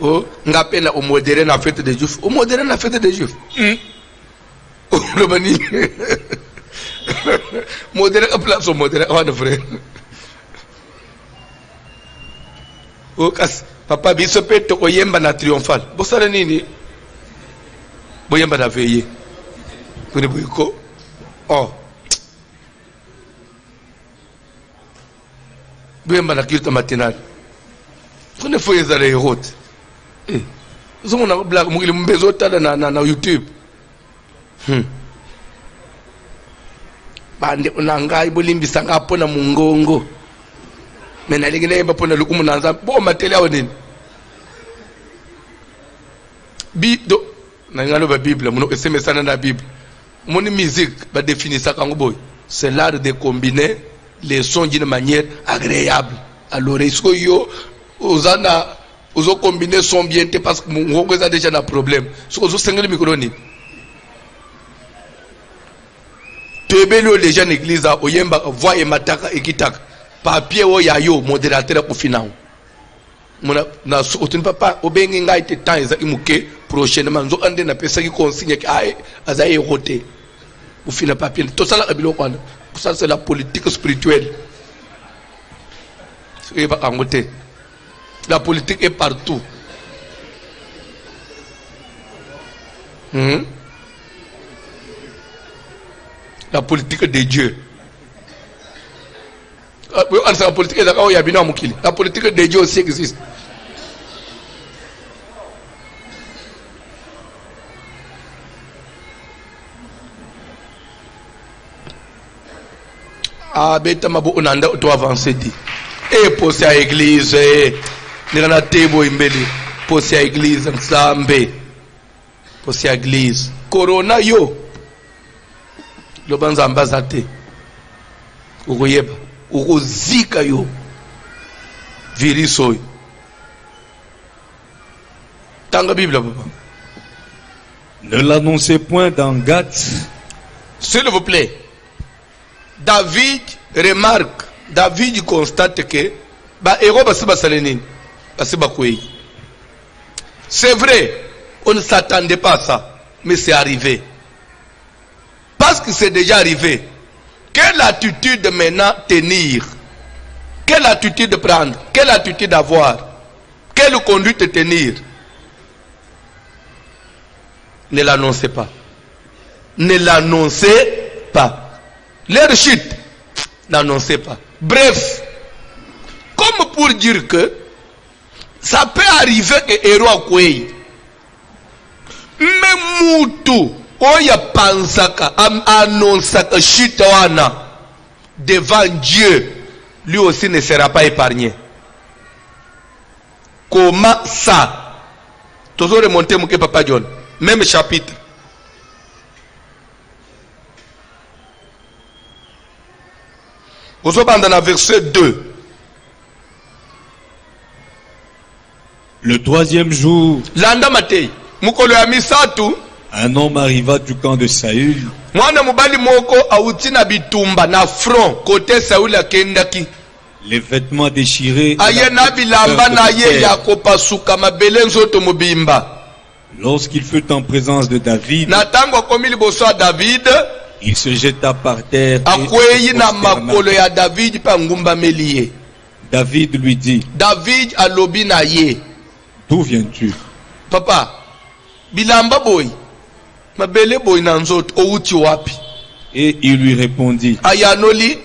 oh ngapena o modéré na fête des juifs o modéré na fête des juifs le bani modéré à place au modéré on frère. Oh, papa biso pete oyemba na triomphal bosala nini boyemba na veillé kuni boyiko oh boyemba na culte matinal kuni foye za les routes zomo na blague mugile mbezo tala na YouTube bande unangai bolimbisa ngapo na mungongo mena lingine yeba pona lukumu nanza bo matele awo nini do na ngalo ba bible muno eseme sana na bible moni musique ba définir ça kango boy c'est l'art de combiner les sons d'une manière agréable à l'oreille so yo ozana ozo combiner son bien te parce que mon ça déjà na problème so ozo sengeli micro ni tebelo les gens église a oyemba voix et mataka ekitaka papier o yayo modérateur pour final mona na soutine papa obengi ngai te temps eza imuke prochainement nzo ande na pesa ki consigne ki ai azaye roté pour finir papier tout ça la bilo kwana ça c'est la politique spirituelle c'est pas angoté la politique est partout la politique de Dieu. La politique la politique de Dieu aussi existe. Ah, beta mabo onanda to avancer dit. Et poser à l'église, nirana tebo imbeli, poser à l'église nzambe. Poser à l'église. Corona yo. Lo banza ambazate. Ukoyeba, ukozika yo. Virisoy. Tanga Bible, papa. Ne l'annoncez point dans Gath. S'il vous plaît. David remarque, David constate que c'est vrai, on ne s'attendait pas à ça, mais c'est arrivé. Parce que c'est déjà arrivé. Quelle attitude maintenant tenir? Quelle attitude prendre? Quelle attitude avoir? Quelle conduite tenir? Ne l'annoncez pas. Ne l'annoncez pas. Leur chute, n'annoncez pas. Bref, comme pour dire que ça peut arriver que héros a quoi. Mais Moutou, oya pansaka, annonsaka chute wana devant Dieu, lui aussi ne sera pas épargné. Comment ça? Toujours remonter mon Papa John, même chapitre. Vous dans le verset 2. Le troisième jour, Landa Matei, mukolo ya misatu, un homme arriva du camp de Saül. Mwana mubali moko auti na bitumba na front côté Saül akendaki. Les vêtements déchirés. Aye na bilamba na ye ya kopasuka mabele nzoto mobimba. Lorsqu'il fut en présence de David, na tango komi liboso ya David, il se jeta par terre. Akweyi na makolo ya David pa ngumba melie. David lui dit, David alobi na ye, d'où viens-tu? Papa, bilamba boy, mabele boy na nzoto outi wapi? Et il lui répondit, Ayanoli,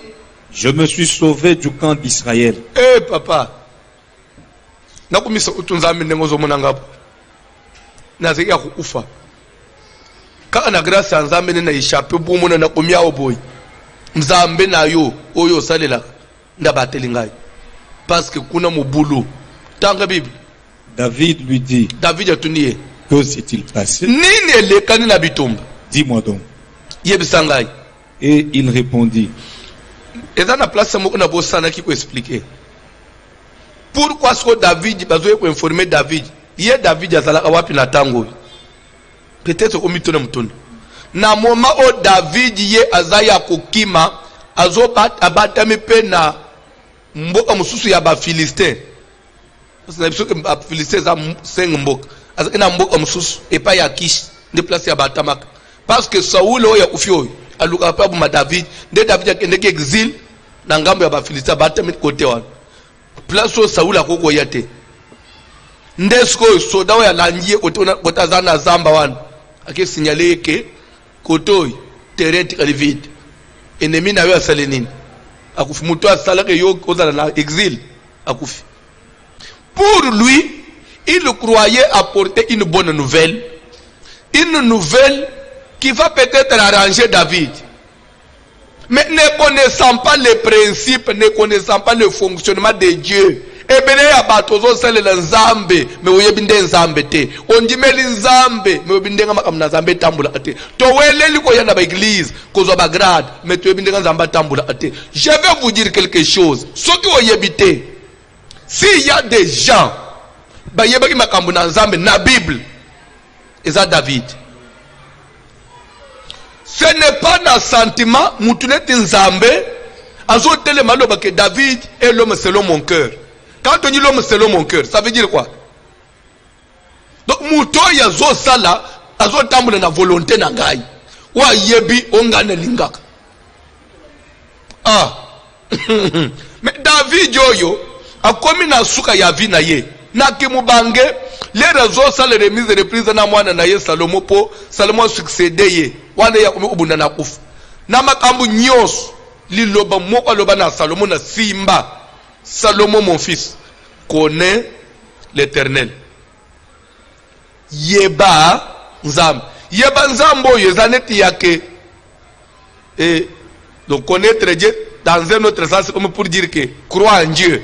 je me suis sauvé du camp d'Israël. Eh papa, nakumisa utunzami nengozo monangapo. Nazeki ya kuufa. Kaka na grâce ya nzambe na échappé bomona na komia oboy. Nzambe na yo oyo salela ndabateli ngai. Parce que kuna mobulu. Tanga Bible. David lui dit, David atunie. que s'est-il passé? Nini elekani na bitumba? Dis-moi donc. Yebisa ngai. Et il répondit, Eza na place moko na bosana ki ko expliquer. Pourquoi est-ce que David bazoye ko informer David? Ye David azalaka wapi na tango? Peut-être au mitona mutona. Na moment o David ye azaya kokima azobat abatami pe na mboka mususu ya ba Philistin. Parce que na biso ba Philistin za seng mboka. Azaka na mboka mususu epa ya Kish de place ya batamaka. Parce que Saul o ya kufio aluka pa bu David, de David akendeki exil na ngambo ya ba Philistin batami kote wana. Place o Saul akoko yate. Ndesko soda ya langie kote zana zamba wana. Ake signaler que kotoy terrain tikali vide. Ennemi na yo asale nini? Akufi muto asala ke yo kozala na exil akufi. Pour lui, il croyait apporter une bonne nouvelle. Une nouvelle qui va peut-être arranger David. Mais ne connaissant pas les principes, ne connaissant pas le fonctionnement de Dieu, ebene ya batozo salela nzambe me oyebinde nzambe te ondimeli nzambe me oyebinde nga makamna nzambe tambula ate to weleli ko yana ba église kozwa ba grade me to oyebinde nga nzambe tambula ate. Je vais vous dire quelque chose, ce qui oyebite, s'il y a des gens ba yebaki makambo na nzambe na Bible, eza David. Ce n'est pas un sentiment mutuneti nzambe azotele maloba que David est l'homme selon mon cœur. Quand on dit l'homme selon mon cœur, ça veut dire quoi? Donc muto ya zo sala azo tambula na volonté na ngai wa yebi ongana lingaka. Ah. Mais David yoyo akomi na suka ya vi na ye na kimubange les réseaux ça les remises de reprise na mwana na ye Salomo po Salomo succédé ye wana ya komi ubunda na kufa na makambu nyos liloba moko loba na Salomo na simba. Salomon mon fils connaît l'Éternel. Yeba nzambe. Yeba nzambo yezaneti yake. Et donc connaître Dieu dans un autre sens comme pour dire que croire en Dieu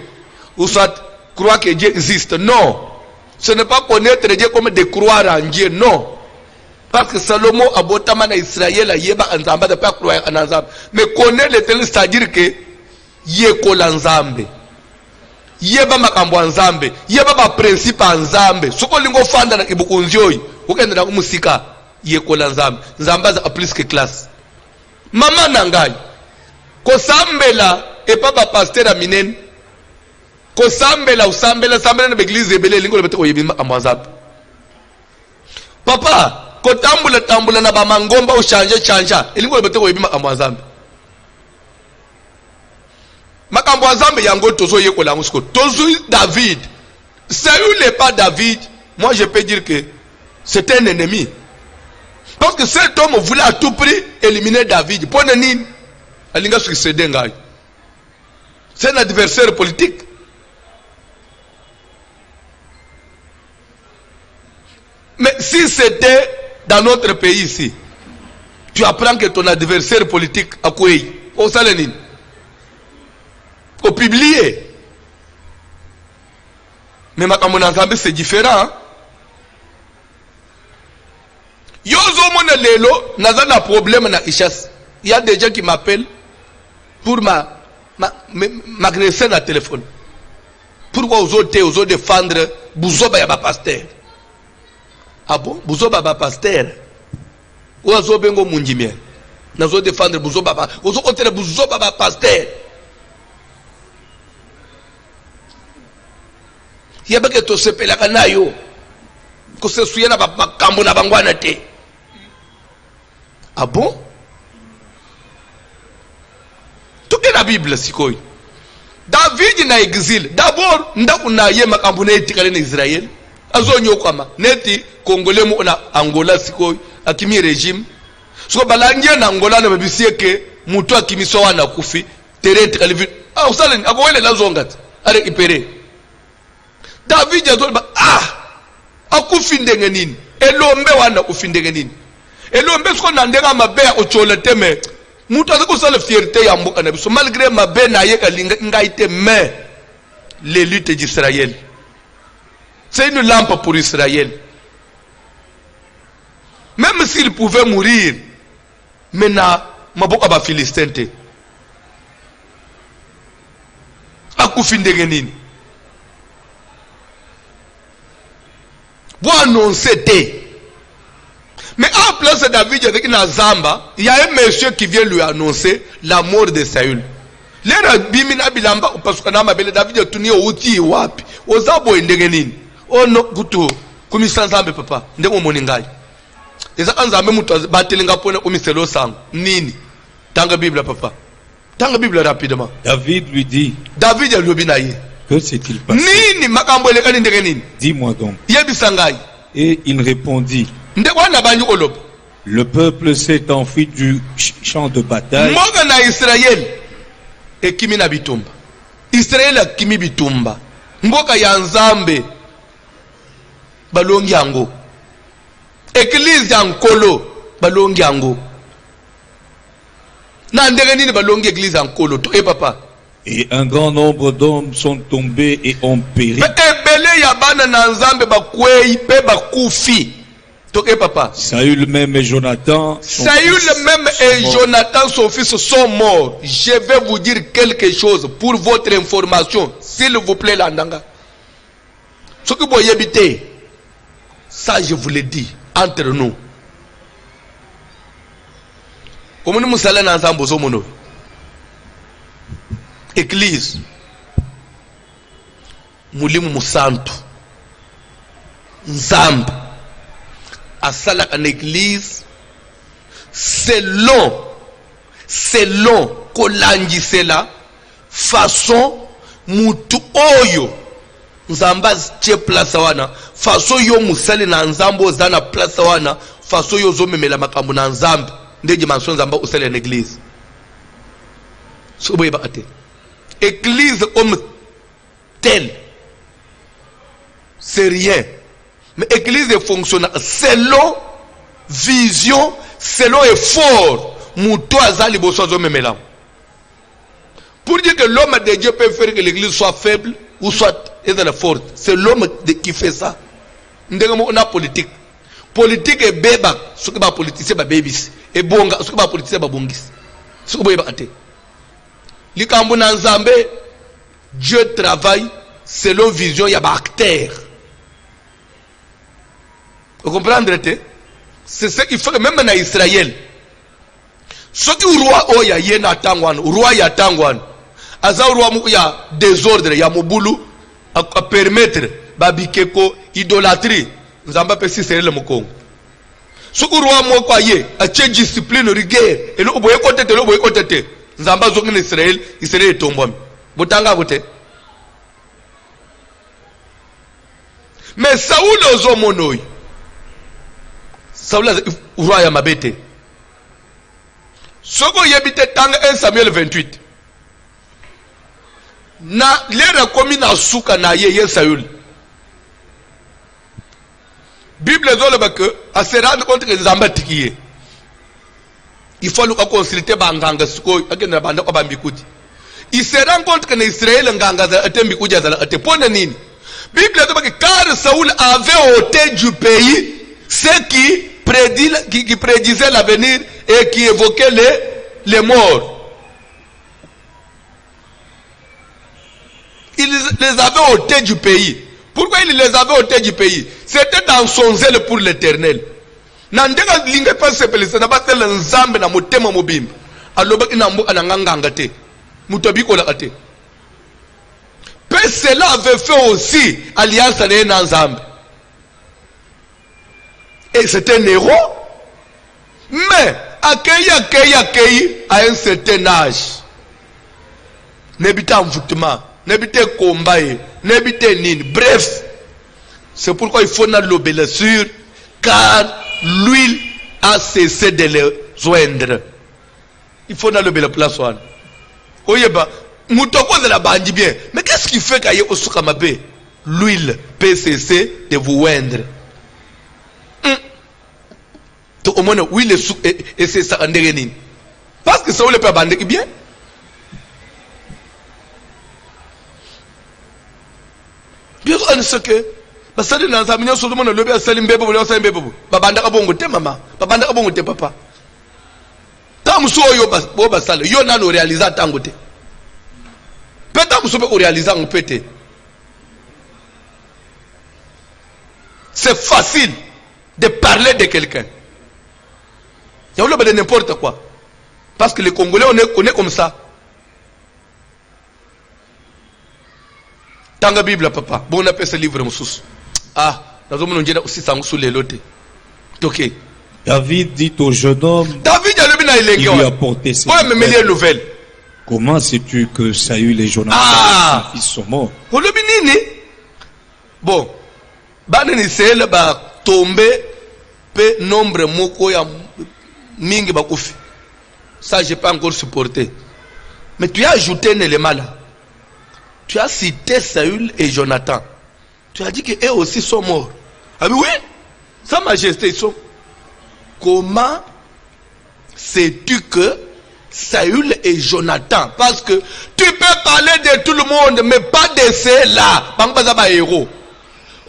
ou soit croire que Dieu existe. Non. Ce n'est pas connaître Dieu comme de croire en Dieu. Non. Parce que Salomon a botama na Israël a yeba nzamba de pas croire en nzambe. Mais connaître l'Éternel c'est-à-dire que yeko la nzambe. yeba makambo nzambe yeba ba principe nzambe soko lingo fanda na ibukunzioyi ukendela kumusika yekola nzambe nzambe za apliske class mama nangai ko sambela epa ba pasteur aminene ko sambela usambela sambela na église ebele lingo lebete ko yebi makambo nzambe papa ko tambula na ba mangomba o chanja lingo lebete ko yebi makambo nzambe makambo nzambe yango tozo yekola ngusko tozo David Saül n'est pas David. Moi je peux dire que c'est un ennemi parce que cet homme voulait à tout prix éliminer David pour nini alinga succéder ngai c'est un adversaire politique. Mais si c'était dans notre pays ici, tu apprends que ton adversaire politique a quoi au salenine au publier. Mais ma kamonanzambe c'est différent. Hein? Yozo mona lelo nazana problème na Ishas. Il y a des gens qui m'appellent pour m'agresser na téléphone. Pourquoi aux autres défendre Bouzoba ya ba pasteur? Ah bon? Bouzoba ba pasteur. Ozo bengo munjimie. Nazo défendre Bouzoba ba. Ozo contre Bouzoba ba pasteur. Yabake to sepelaka nayo ko se suyana ba makambo na bangwana te. Ah bon? Tout est la Bible sikoy. David na exil. D'abord ndaku na ye makambo na etikale na Israël. Azonyo kwama neti Congolais mu na Angola sikoy akimi régime. Siko balangie na Angola na babisieke mutu akimiso wana kufi terete kalivi. Ah usale akowele la zongat. Are ipere. David yazolba akufindenge nini elombe wana kufindenge nini elombe siko nandenga mabea ochola teme mutu azikusala fierté ya mboka na biso malgré mabe na ye kalinga ngaite mais les luttes d'Israël c'est une lampe pour Israël. Même s'il pouvait mourir mena maboka ba Philistin te akufindenge nini vous annoncez. Mais en place de David avec Nazamba, il y a un monsieur qui vient lui annoncer la mort de Saül. Lera bimina bilamba parce que David a tuni outi wapi. Ozabo ndengenini. Oh no gutu kumisanzambe papa. Ndeko moningai. Eza anzambe mutu batelinga pona kumiselo sang. Nini? Tanga Bible papa. Tanga Bible rapidement. David lui dit. David a lobinaye. Que s'est-il passé? Nini makambo lekani ndengenini? Dis-moi donc. Yebisangai. Et il répondit. Ndekwana banyu olob. Le peuple s'est enfui du champ de bataille. Moga na Israël ekimi na bitumba. Israël akimi bitumba. Mboka ya Nzambe balongi yango. Église ya Nkolo balongi yango. Na ndenge nini balongi église ya Nkolo to papa. Et un grand nombre d'hommes sont tombés et ont péri. Ebele ya bana na Nzambe bakwei pe bakufi. Papa. Saül même et Jonathan. Saül même et Jonathan son fils sont morts. Je vais vous dire quelque chose pour votre information, s'il vous plaît landanga. Ce que vous habitez, ça je vous le dis entre nous. Comment nous allons ensemble au monde? Église, mulimu musantu, Nzambe. À Salah en église selon kolangi cela façon mutu oyo Nzamba tche place wana façon yo musali na Nzambo zana place wana façon yo zo memela makambo na Nzambe ndeje manso Nzamba usali en église so boye ba ate église comme telle c'est rien. Mais l'église fonctionne selon vision, selon effort. Mouto azali bosozo memela. Pour dire que l'homme de Dieu peut faire que l'église soit faible ou soit forte. C'est l'homme qui fait ça. On a politique. Politique est beba. Ce que les politiciens sont bébis. Et bonga. Ce que les politiciens sont bongis. Ce que les politiciens sont Likambo na Nzambe, Dieu travaille selon vision, il y a acteur. Vous comprenez? C'est ce qu'il faut que même en Israël. Ce qui est roi, oh, il y a Tangwan, roi, il y a Tangwan. Aza roi, il y a désordre, il y a Moboulou, à permettre, babikeko, idolâtrie. Nous avons pas c'est le Mokong. Ce qui est roi, moi, quoi, y est, à tchè discipline, rigueur, et le boye côté, le boye côté. Nous avons pas besoin d'Israël, Israël est tombé. Botanga, boté. Mais Saoul, aux hommes, Saoul, roi, ya mabete. Soko yebite tanga 1 Samuel 28. Na lera komi na suka na ye Saül. Bible zole ba que a se rendre compte que nzamba tikiye. Il faut luka consulter banganga suko akena banda kwa bambikuti. Il se rend compte que na Israël nganga za atembikuja za atepone nini. Bible zole ba que car Saül avait ôté du pays ceux qui prédisaient l'avenir et qui évoquaient les morts. Il les avait ôtés du pays. Pourquoi il les avait ôtés du pays? C'était dans son zèle pour l'éternel. Nandega linga pas se pelisa na batela nzambe na motema mobimba. Aloba ina mbo ananganga te. Mutabiko la ate. Mais cela avait fait aussi alliance avec nzambe. Et c'était un héros. Mais accueilli à un certain âge. N'habite envoûtement, n'habite combat, n'habite nini. Bref, c'est pourquoi il faut l'obéir sur, car l'huile a cessé de le joindre. Il faut l'obéir place one. Oyeba, moutoko de la bandi bien. Mais qu'est-ce qui fait qu'il y a au soukamabe? L'huile peut cesser de vous joindre. Au moins, oui, le souk et c'est ça en dérénine. Parce que ça, on ne peut pas bander bien. Bien sûr, ce que. Parce que dans la minute, tout le monde le fait, c'est l'imbe pour le faire imbe pour. Babanda a bon côté, maman. Babanda a bon côté, papa. Tant que yo basale, yo n'a no réalisé tant côté. Peut-être que vous réalisez en pété. C'est facile de parler de quelqu'un. Il y a de n'importe quoi. Parce que les Congolais, on est comme ça. Tanga Bible, papa. Bon, on appelle ce livre, moussous. Ah, nous avons aussi ça sous les lotés. Ok. David dit au jeune homme, David, il lui a apporté cette nouvelle. Comment sais-tu que Saül et Jonathan, son fils, sont morts? Bon, Banen Israël va tomber, peu nombre moko ya mingi bakufi. Ça, je n'ai pas encore supporté. Mais tu as ajouté un élément là. Tu as cité Saül et Jonathan. Tu as dit qu'eux aussi sont morts. Ah oui, Sa Majesté, ils sont. Comment sais-tu que Saül et Jonathan? Parce que tu peux parler de tout le monde, mais pas de ceux-là. Pas héros.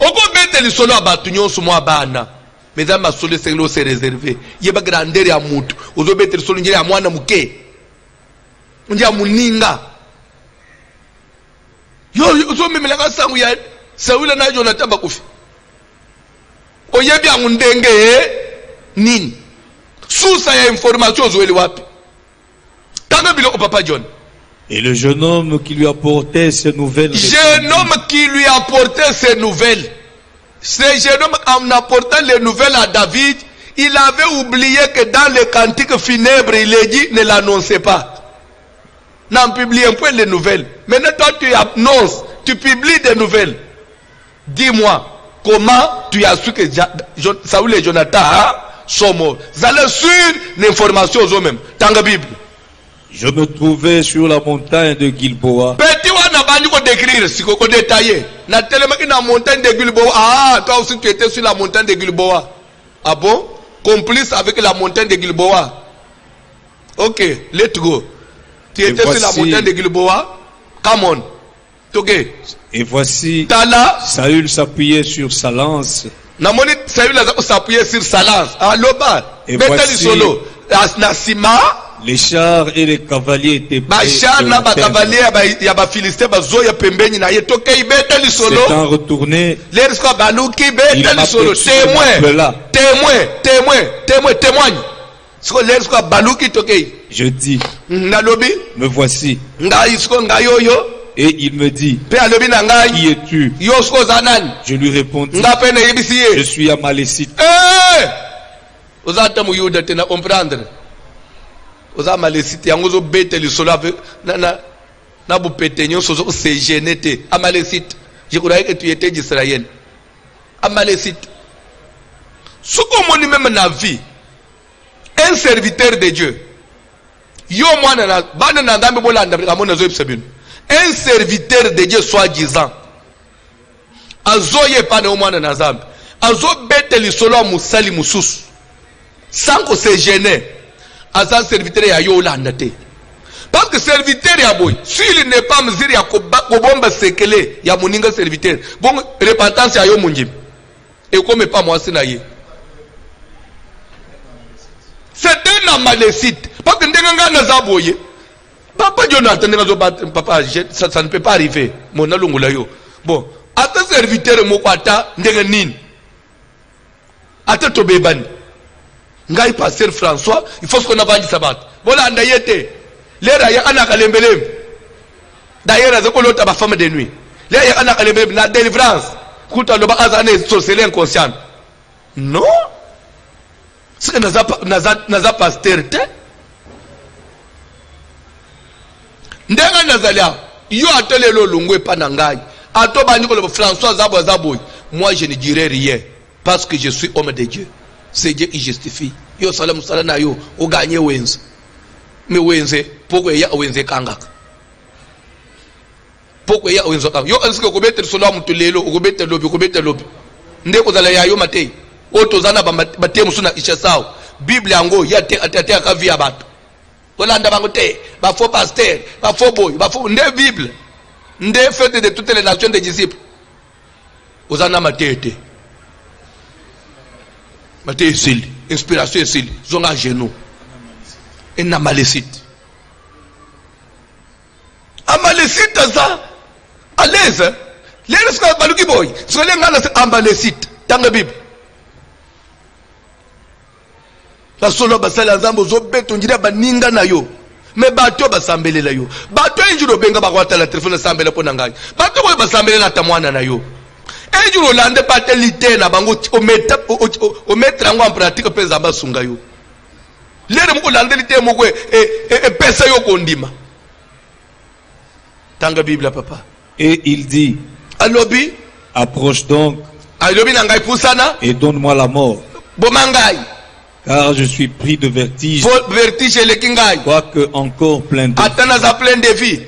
On peut mettre les solos à Batunion sur moi, Bana. Mais ça m'a solé, c'est réservé. Il y a pas grandeur à Moutou. Vous avez mettre les solos à moi, Namouké. On dit à Mouninga. Yo, même la race, Saül et Jonathan Bakoufi. On y a bien un dengue, Nin. Sous ça, il y a information aux Ouéliwapi. Tant que au Papa John. Et le jeune homme qui lui apportait ces nouvelles. Jeune homme qui lui apportait ces nouvelles. Ce jeune homme, en apportant les nouvelles à David, il avait oublié que dans les cantiques funèbres, il a dit ne l'annoncez pas. N'en publie un peu les nouvelles. Maintenant, toi, tu annonces, tu publies des nouvelles. Dis-moi, comment tu as su que Saül et Jonathan sont morts? Vous allez sur l'information aux hommes. Dans la Bible. Je me trouvais sur la montagne de Gilboa. Petit wana bandi ko décrire, si ko détailler. Na tellement que la montagne de Gilboa. Ah, toi aussi tu étais sur la montagne de Gilboa. Ah bon? Complice avec la montagne de Gilboa. Ok, let's go. Tu étais sur la montagne de Gilboa. Come on. Ok. Et voici, Tala. Saül s'appuyait sur sa lance. Saül s'appuyait sur sa lance. Ah, loba. Et voici, solo. Nasima. Les chars et les cavaliers étaient prêts. bachar na bakavalier ya bafilistin bazoya pembeni na ye tokei beta lisolo. S'étant retourné, Lersko baluki il beta lisolo. Témoigne. Siko lersko baluki tokei. je dis, Nalobi me voici. ngai siko ngayoyo. Et il me dit, Pe alobi na ngai. qui es-tu? Yo siko zanani. Je lui répondis, Nga pe na yebisi je ye. suis Amalécite. Ozata muyuda tena comprendre. Oza Amalécite yango zo beta lisolo avec na bupete nyonso zo se gêner te. Amalécite. Je croyais que tu étais d'Israël. Amalécite. Ce qu'on m'a même dans la vie, un serviteur de Dieu. Yo mwana na bana na ndambe bolanda amona zo ebisabino. Un serviteur de Dieu soi-disant. Azoye pa na mwana na zambe. Azo bete lisolo musali mususu. Sans que se gêner. Asa serviteur ya yo olanda te. Parce que serviteur ya boy, s'il n'est pas mesure ya kobomba sekele ya muninga serviteur. Bon repentance ya yo munjim. Et comme pas moi c'est naïe. C'est un Amalécite. Parce que ndenga na zaboye. Papa Jonathan ndenga zo papa ça ne peut pas arriver. Mon alongula yo. Bon, ata serviteur mokwata ndenga nini. Ata tobebani. Ngai pasteur François, il faut qu'on avance sabat. Voilà ndayete. Lera ya ana kalembelem. D'ailleurs azakolota ba femme de nuit. Lera ya ana kalembelem na délivrance. Kuta loba azane sorceleur inconscient. Non. C'est que naza pasteur te. Ndenga nazalia. Yo atele lo lungwe pa na ngai. Ato bani ko le François Zaboy. Moi je ne dirai rien parce que je suis homme de Dieu. C'est Dieu qui justifie. Yo salam salana yo o gagné wenze. Mais wenze poko ya wenze kangaka. Poko ya wenze kangaka. Yo anske ko beter solo mutu lelo ko beter lobi. Ndeko zala ya yo matei. Oto zana bate musuna isha sawa. Bible yango ya te atete ka via bato. Olanda bango te, ba faux pasteur, ba faux boy, ba faux nde Bible. Nde fête de toutes les nations des disciples. Ozana matete. Matete sil, inspiration sil, zonga genou. Un Amalécite. Amalécite ça. À l'aise. Les rescapés baluki boy. Sur les gars c'est Amalécite. Dans la Bible. La solo basala zambo zo beto njira baninga na yo. Me bato basambelela yo. Bato enjuro benga bakwata la telefone sambela pona ngai. Bato ko basambelela tamwana na yo. Enjuro lande patelite na bango o mettre en pratique pesa basunga yo. Lere mko lande lite mko pesa yo kondima. Tanga Bible papa. Et il dit, Alobi, approche donc alobi na ngai pusana et donne-moi la mort. Bomangai. Car je suis pris de vertige, Vertige le kingai. quoique encore plein de Atana za plein de vie.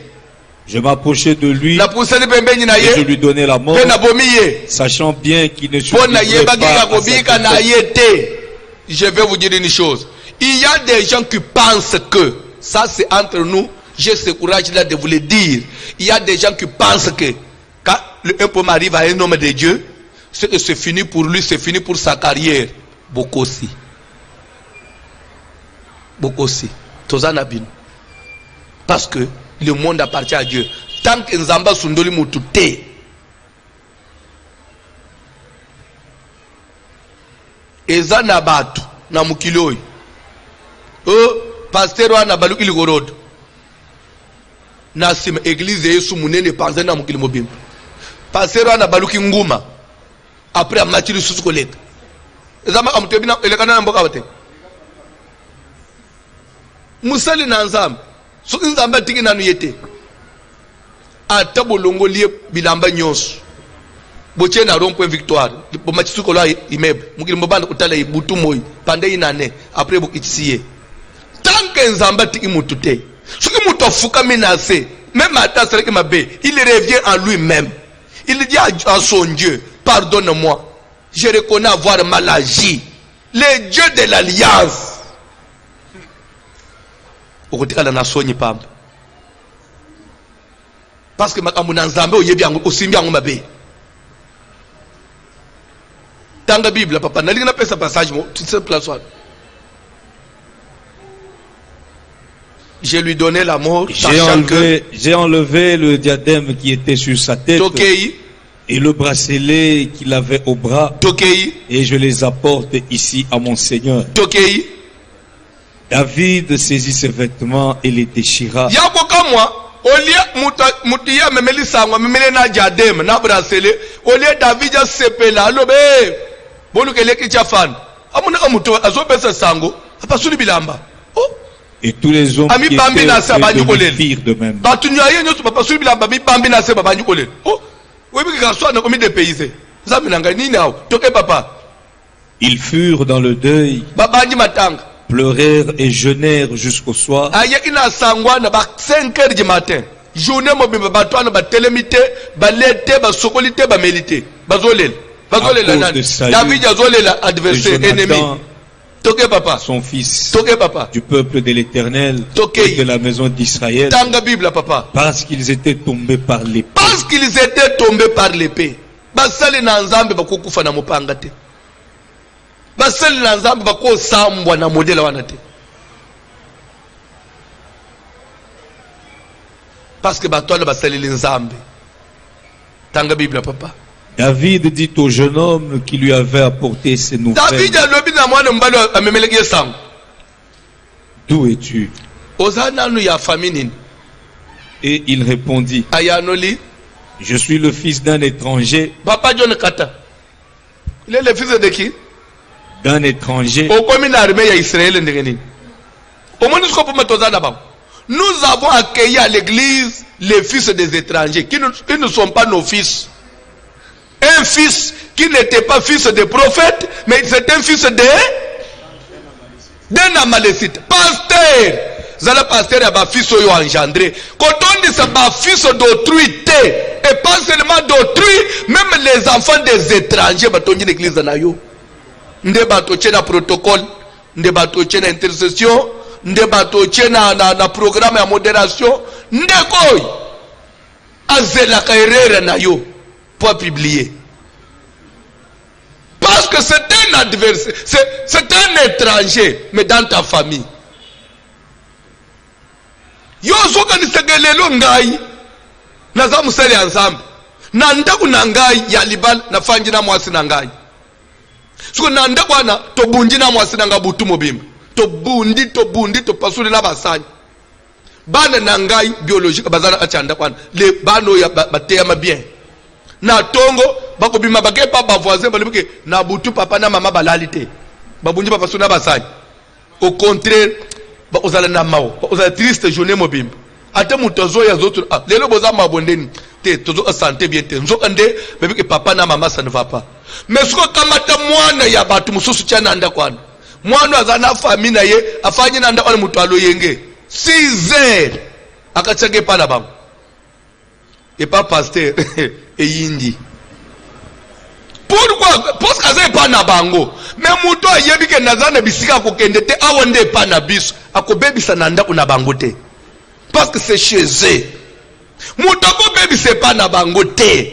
Je m'approchais de lui La poussane pembeni na et je ye. lui donnais la mort, Pena bomiye. sachant bien qu'il ne Pona ye survivrait bagika pas à sa kobika na défaite. yete. Je vais vous dire une chose. Il y a des gens qui pensent que, ça c'est entre nous, j'ai ce courage là de vous le dire. Il y a des gens qui pensent que, quand un homme arrive à un homme de Dieu, c'est que c'est fini pour lui, c'est fini pour sa carrière. Beaucoup aussi. Beaucoup aussi. Tozana bin. Parce que le monde appartient à Dieu. Tant que Nzamba Sundoli Mutute, eza na batu na mukiloi pasteur wana baluki ligorodo na sima église Yesu munene panza na mukili mobimba pasteur wana baluki nguma après amati lisusu koleka eza maka mutebi na elekana na mboka bate musali na nzambe so nzambe atiki nanu yete ata bolongo lie bilamba nyonso boche na rond-point victoire bo machisu ko la immeuble mukili mbanda kutala ibutu moyi pande inane après bokitisiye tant que nzamba tiki mutu te soki mutu afuka menacé même ata sereki mabe il revient en lui-même il dit à son Dieu pardonne-moi je reconnais avoir mal agi le Dieu de l'alliance okotikala na sonyi pamba parce que makambo na nzambe oyebi yango osimbi yango mabe. Dans la Bible, papa, n'a pas ce passage, tu sais, place. Je lui donnais la mort. J'ai enlevé le diadème qui était sur sa tête. Tokei. Et le bracelet qu'il avait au bras. Tokei. Et je les apporte ici à mon Seigneur. Tokei. David saisit ses vêtements et les déchira. Yako kamwa, olie mutia memeli sangwa memeli na diadème na bracelet, olie David ya sepela lobe. Bolu keleki chafan. Amuna kamuto azopesa sango, apasuli bilamba. Oh. Et tous les hommes qui étaient firent de même. Batunyaye nyoso papasuli bilamba mi bambi na se babanyi kolel. Oh. Webi kaswa na komi de pays. Zaminanga nini hao? Toke papa. Ils furent dans le deuil. Babanyi matanga. Pleurèrent et jeûnèrent jusqu'au soir. Ayekina sangwa na ba 5 heures du matin. Journée mobimba batwana ba telemite, ba lete, ba sokolite, ba melite. Bazolel. Bazolela nani? David azolela adversaire ennemi. Toke papa. Son fils. Toke papa. Du peuple de l'Éternel et de la maison d'Israël. Tanga Bible papa. Parce qu'ils étaient tombés par l'épée. Parce qu'ils étaient tombés par l'épée. Basali na nzambe bakokufa na mopanga te. Basali na nzambe bako sambwa na modela wana te. Parce que batwana basali nzambe. Tanga Bible papa. David dit au jeune homme qui lui avait apporté ces nouvelles. David alobi na mwana mbalo amemeleki sango. D'où es-tu? Ozana nu ya famine. Et il répondit. Ayanoli. Je suis le fils d'un étranger. Papa John Kata. Il est le fils de qui? D'un étranger. Nous avons accueilli à l'église les fils des étrangers qui ne sont pas nos fils. Un fils qui n'était pas fils de prophète, mais c'est un fils d'un Amalécite. Pasteur. Zala pasteur a fils yo engendré. Quand on dit ça, fils d'autrui, et pas seulement d'autrui, même les enfants des étrangers, batonji l'église na yo. Nde batoche na protocole, nde batoche na intercession, nde batoche na programme ya modération, nde koy. Azela kairere na yo, pour publier. Parce que c'est un adversaire, c'est un étranger, mais dans ta famille. Yo soka nisegelelo ngai naza musele ensemble na ndaku na ngai ya libal na fanji na mwasi na ngai suko na ndaku ana to bunji na mwasi na ngabutu mobimba to bundi to pasuli na basanya bana na ngai biologique bazana achanda kwana le bano ya bateya mabien na tongo bako bima bakepa ba voisin balibike na butu papa na mama balalite babunji papa suna basanya. Au contraire ozala na mao ozala triste journée mobimba ate mutozo ya zoto lelo boza mabondeni te tozo santé bien te nzo ande bébé que papa na maman ça ne va pas mais ce que kamata mwana ya batu mususu chana anda kwana mwana azana famille na ye afanye na anda kwana mutu alo yenge 6 heures akachage pana bango et pas pasteur et yindi. Pourquoi? Parce que ça n'est pas na bango. Mais muto ayebi ke nazana bisika ko kende te awonde pa na biso akobebi sananda una bango te. Parce que c'est chez eux. Muto ko bebi c'est pas na bango te.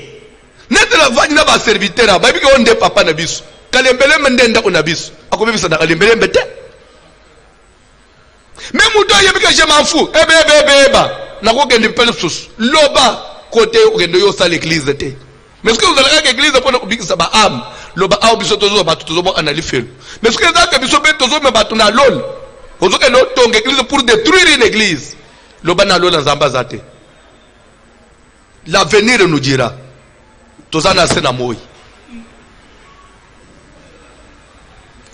Nete la vani na ba serviteur ba bi ke onde papa na biso. Kalembele mendenda una biso. Akobebi sananda kalembele mbete. Mais muto ayebi ke je m'en fous. Eba na ko kende pele sus. Loba côté okende yo sa l'église te. Mais ce que vous allez à l'église pour nous dire ça va âme, le bas au biso tozo batu tozo analyser. Mais ce que ça que biso tozo me batu na lol. Ozo que notre ton église pour détruire une église. Le bas na lol na zambazate. L'avenir nous dira. Toza na sena moi.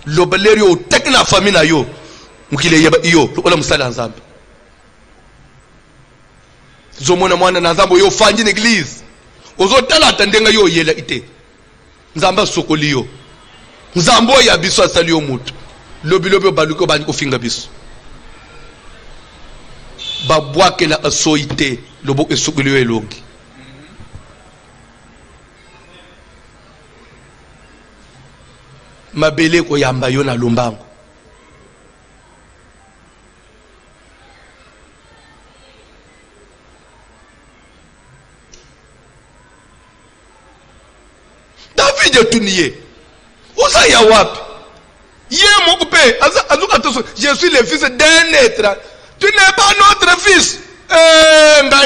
Le balerio tek na famille na yo. Mukile yeba yo, ola musala nzambe. Zomona mwana na nzambo yo fanji l'église. Ozotala atandenga yo yela ite nzamba sokoli yo nzambo ya biso asali yo mutu lobi baluko bani ko finga biso babwake la asoite lobo esokoli yo elongi mabele ko yamba yo na lombango David tuniye. Osa ya wapi? Ye mokupe. Je suis le fils d'un étranger. tu n'es pas notre fils.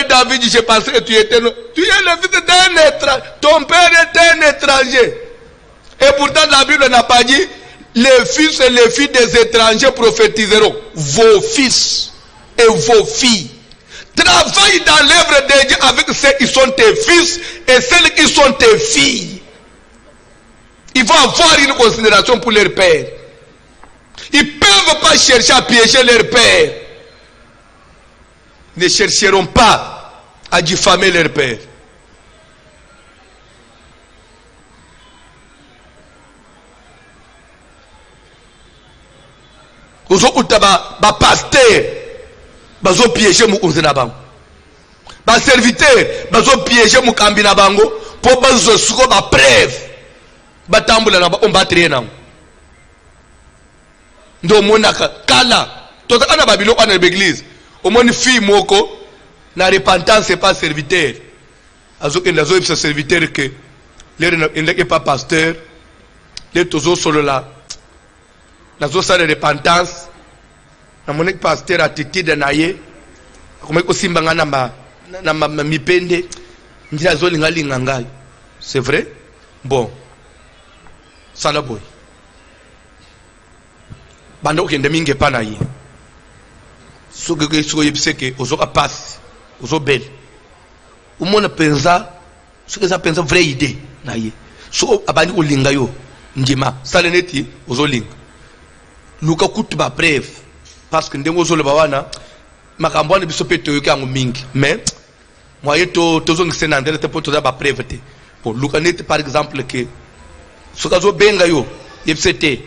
David, j'ai pensé que tu es le fils d'un étranger. Ton père est un étranger. Et pourtant la Bible n'a pas dit les fils et les filles des étrangers prophétiseront. Vos fils et vos filles. Travaille dans l'œuvre de Dieu avec ceux qui sont tes fils et celles qui sont tes filles. Ils vont avoir une considération pour leur père. Ils ne peuvent pas chercher à piéger leur père. Ils ne chercheront pas à diffamer leur père. Ils ont un pasteur. Ils ont piégé mon cousin. Les serviteurs, ils ont piégé mon cambina bango pour qu'ils aient des preuves. Batambula na on battre na ndo monaka kala to kana babilo kwa na l'église au moins fille moko na repentance c'est pas serviteur azoke ndazo ipsa serviteur que les ndeke pas pasteur les tozo solo la nazo sa repentance na monek pasteur attitude na ye comme ko simba ngana na mipende njira zo linga ngai c'est vrai bon Salaboy. Bando okende minge pana yi. Sugo yebiseke ozoka pass, ozo bel. Umona penza, sugo za penza vraie idée na yi. So abandi olinga yo ndima, saleneti ozo linga. Luka kutuba preuve parce que ndengo zo le bawana makambo ne biso pe toyoka ngo mingi. Mais moi yeto tozo ngisena ndele te poto za ba preuve te. Pour luka net par exemple que ce que vous benga yo, c'était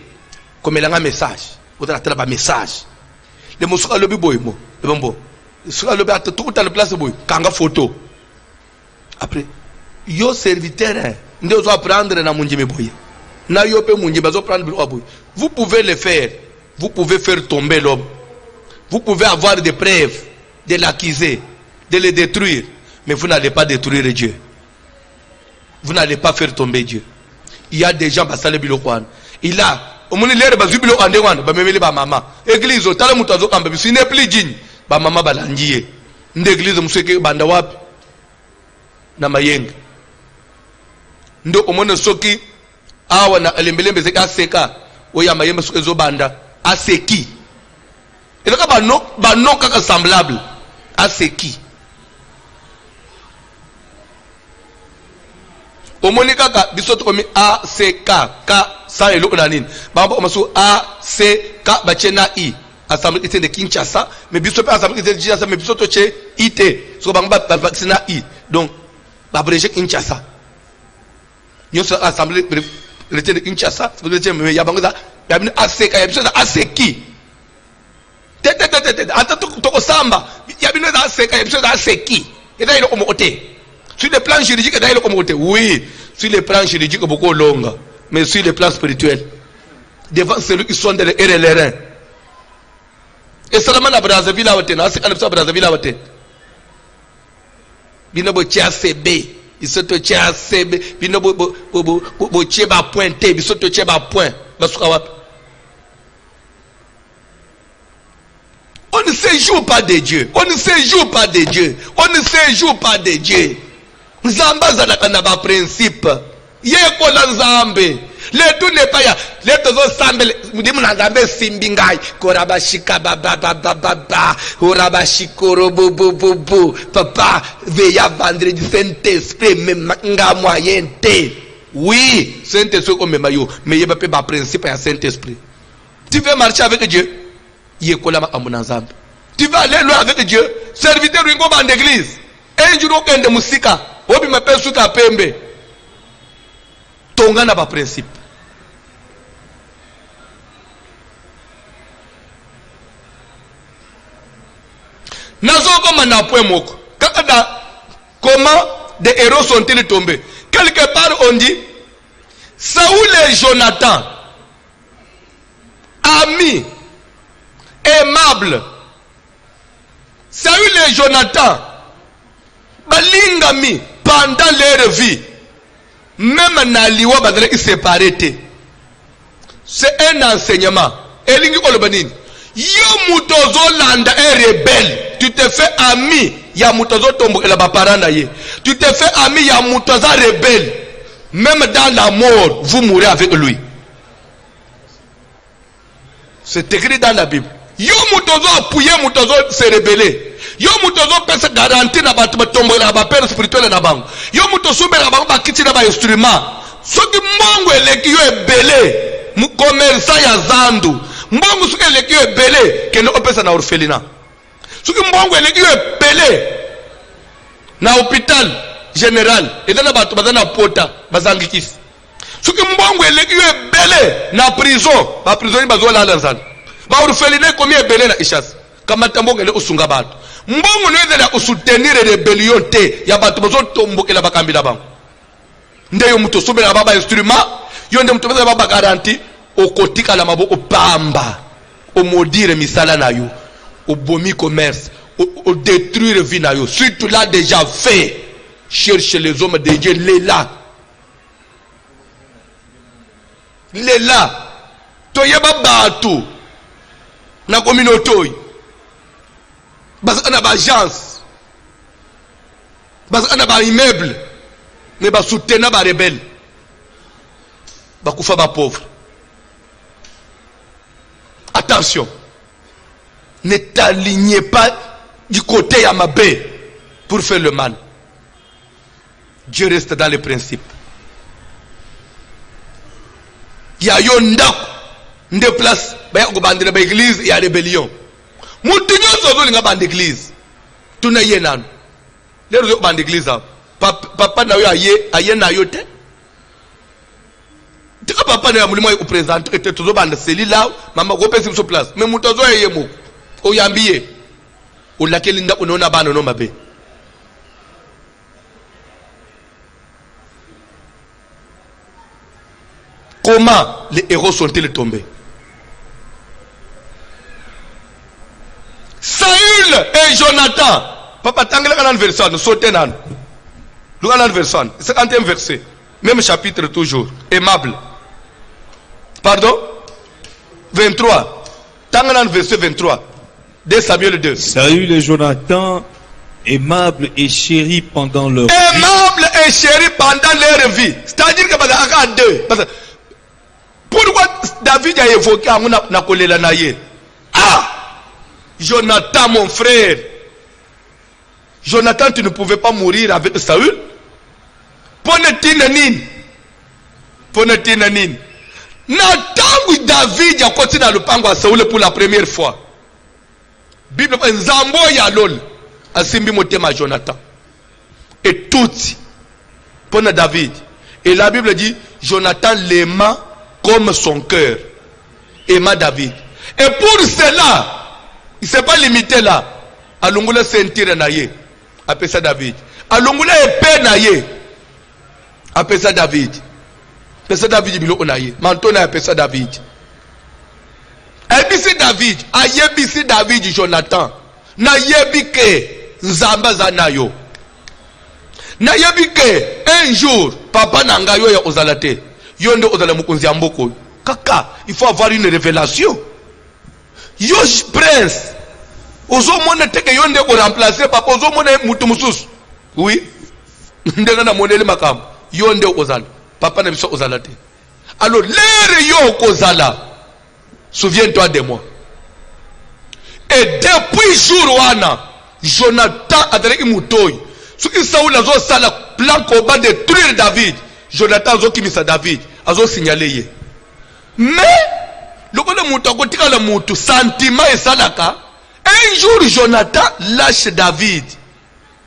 comme il a un message. Vous avez un message. Les mots sont à l'objet boy mo. Le bon. Ce que l'objet a tout à la place boy. Kanga photo. Après, yo serviteur, ne doit prendre na munjime boy. Na yo pe munjime bazo prendre boy. Vous pouvez le faire. Vous pouvez faire tomber l'homme. Vous pouvez avoir des preuves de l'accuser, de le détruire, mais vous n'allez pas détruire Dieu. Vous n'allez pas faire tomber Dieu. Il y a des gens qui sont il a au moins l'air de zubilo andewan ba memeli ba mama église otala mutu azokamba biso ne plus digne ba mama balangiye nde église museke banda wapi na mayenga ndo omona soki awa na alembelembe zeka seka oya mayemba soki zo banda aseki elaka bano kaka semblable aseki omoni kaka bisoto komi A C K K sa eloko na nini bamba omaso A C K bachena I assemblée de Kinshasa mais bisoto pe assemblée de Kinshasa mais bisoto che IT so bamba bachena I donc ba breje Kinshasa nyoso assemblée de Kinshasa so de mais ya bango za ya bino A C K ya bisoto A C ki tete ata to samba ya bino za A C K ya bisoto A C ki eza ile omote. Sur le plan juridique, oui, sur le plan juridique, beaucoup longue, mais sur le plan spirituel, devant celui qui sont dans les reins. Et seulement à Brazzaville, c'est quand Brazzaville a été. Bino bo tia CB, bisoto tia CB, bino bo tia ba pointé, bisoto tia ba point, basuka wapi. On ne se joue pas de Dieu. On ne se joue pas de Dieu. On ne se joue pas de Dieu. Nzamba zalaka na ba principe. Yeko la nzambe. Le tout n'est pas ya. Le tozo sambe mudimu na nzambe simbingai. Korabashika baba. Korabashikoro bo. Papa, veilla vendredi Saint-Esprit même nga moyente. Oui, Saint-Esprit comme mayo, mais il y a pas principe ya Saint-Esprit. Tu veux marcher avec Dieu? Yeko la makambo na nzambe. Tu vas aller loin avec Dieu. Serviteur ringo ba d'église. Un jour okende musika. Obi mapesu ka pembe. Tonga na ba principe. Nazo comme na point moko. Comment des héros sont-ils tombés? Quelque part on dit Saoul et Jonathan, amis, aimables. Saoul et Jonathan, balingami pendant leur vie, même Naliwa badre séparé. C'est un enseignement. Elingi kolobanini. Yo mutozo landa est rebelle. Tu te fais ami. Ya mutozo tombo la baparana ye. Tu te fais ami ya mutozo rebelle. Même dans la mort, vous mourrez avec lui. C'est écrit dans la Bible. Yo mutozo appuyer mutozo se rebeller. Yo mutozo pesa garantie na batu tombo na ba père spirituel na bango. Yo mutozo be na bango ba kiti na ba instrument. Soki mongo eleki yo ebele, mu commerçant ya zandu. Mbongo soki eleki yo ebele, kende opesa na orphelinat. Soki mbongo eleki yo ebele na hôpital général, eza na batu bazana pota, bazangikisi. Soki mbongo eleki yo ebele na prison, ba prisonnier bazo la nzala. Ba orphelinat komi ebele na Ishas. Kama tambongo ele usunga batu. Mbongo nezela usoutenir rebellion te ya batu bazo tombokela bakambila bango. Nde yo muto sobela baba instrument, yo nde muto beza baba garantie okotika la maboko pamba, o maudire misala na yo, o bomi commerce, o détruire vie na yo. Si tu l'as déjà fait, cherche les hommes de Dieu, les là. Les là. Toyeba batu na communauté. Basa na ba agence. Basa na ba immeuble. Mais ba soutenir ba rebelle. Ba kufa ba pauvre. Attention. Ne t'alignez pas du côté à ma baie pour faire le mal. Dieu reste dans les principes. Il y a une place, il y a une église, il y a une rébellion. Moutinho sozo linga bande église. Tuna ye nanu. Lero zo bande église. Papa na yo aye na yo te. Tika papa na ya mulimo yo présente ete tozo bande seli là, mama go pesi so place. Mais mutozo ye mo. O yambiye. O lakeli nda unaona bana no mabe. Comment les héros sont-ils tombés? Saül et Jonathan. Papa, tangela kanan verset, sauter nan. Lukanan verset, 50e verset. Même chapitre toujours. Aimable. Pardon? 23. Tanganan verset 23. 2 Samuel 2. Saül et Jonathan, aimables et chéris pendant leur vie. Aimables et chéris pendant leur vie. C'est-à-dire que parce que deux. Pourquoi David a évoqué na kolela na ye? Ah! Jonathan, mon frère. Jonathan, tu ne pouvais pas mourir avec Saül. Ponetinanin. Nathan, David a continué à le pango à Saül pour la première fois. Bible Nzambo ya lol. Asimbi motema Jonathan. Et tout. Pour David. Et la Bible dit, Jonathan l'aima comme son cœur. Aima David. Et pour cela, il ne s'est pas limité là. Alungula sentir naye. Appelle ça David. Alungula épée naye. Appelle ça David. Appelle ça David bilo naye. Mantona appelle ça David. Ebisi David. Ayebisi David Jonathan. Na yebike nzamba za nayo. Na yebike un jour papa nanga yo ya ozalate. Yonde ozala mukunzi ya mboko. Kaka, il faut avoir une révélation. Yo prince. Ozo mona teke yonde ko remplacer papa ozo mona mutu mususu. Oui. Ndenge na monele makam. Yonde ozala. Papa na biso ozalate. Alors l'ère yo kozala. Souviens-toi de moi. Et depuis jour wana, Jonathan a donné une moutoy. Ce qui Saoul a zo sala plan combat détruire David. Jonathan a zo kimisa David. A zo signaler. Mais le coup de mouton kotika le moutou sentiment et salaka. Un jour Jonathan lâche David.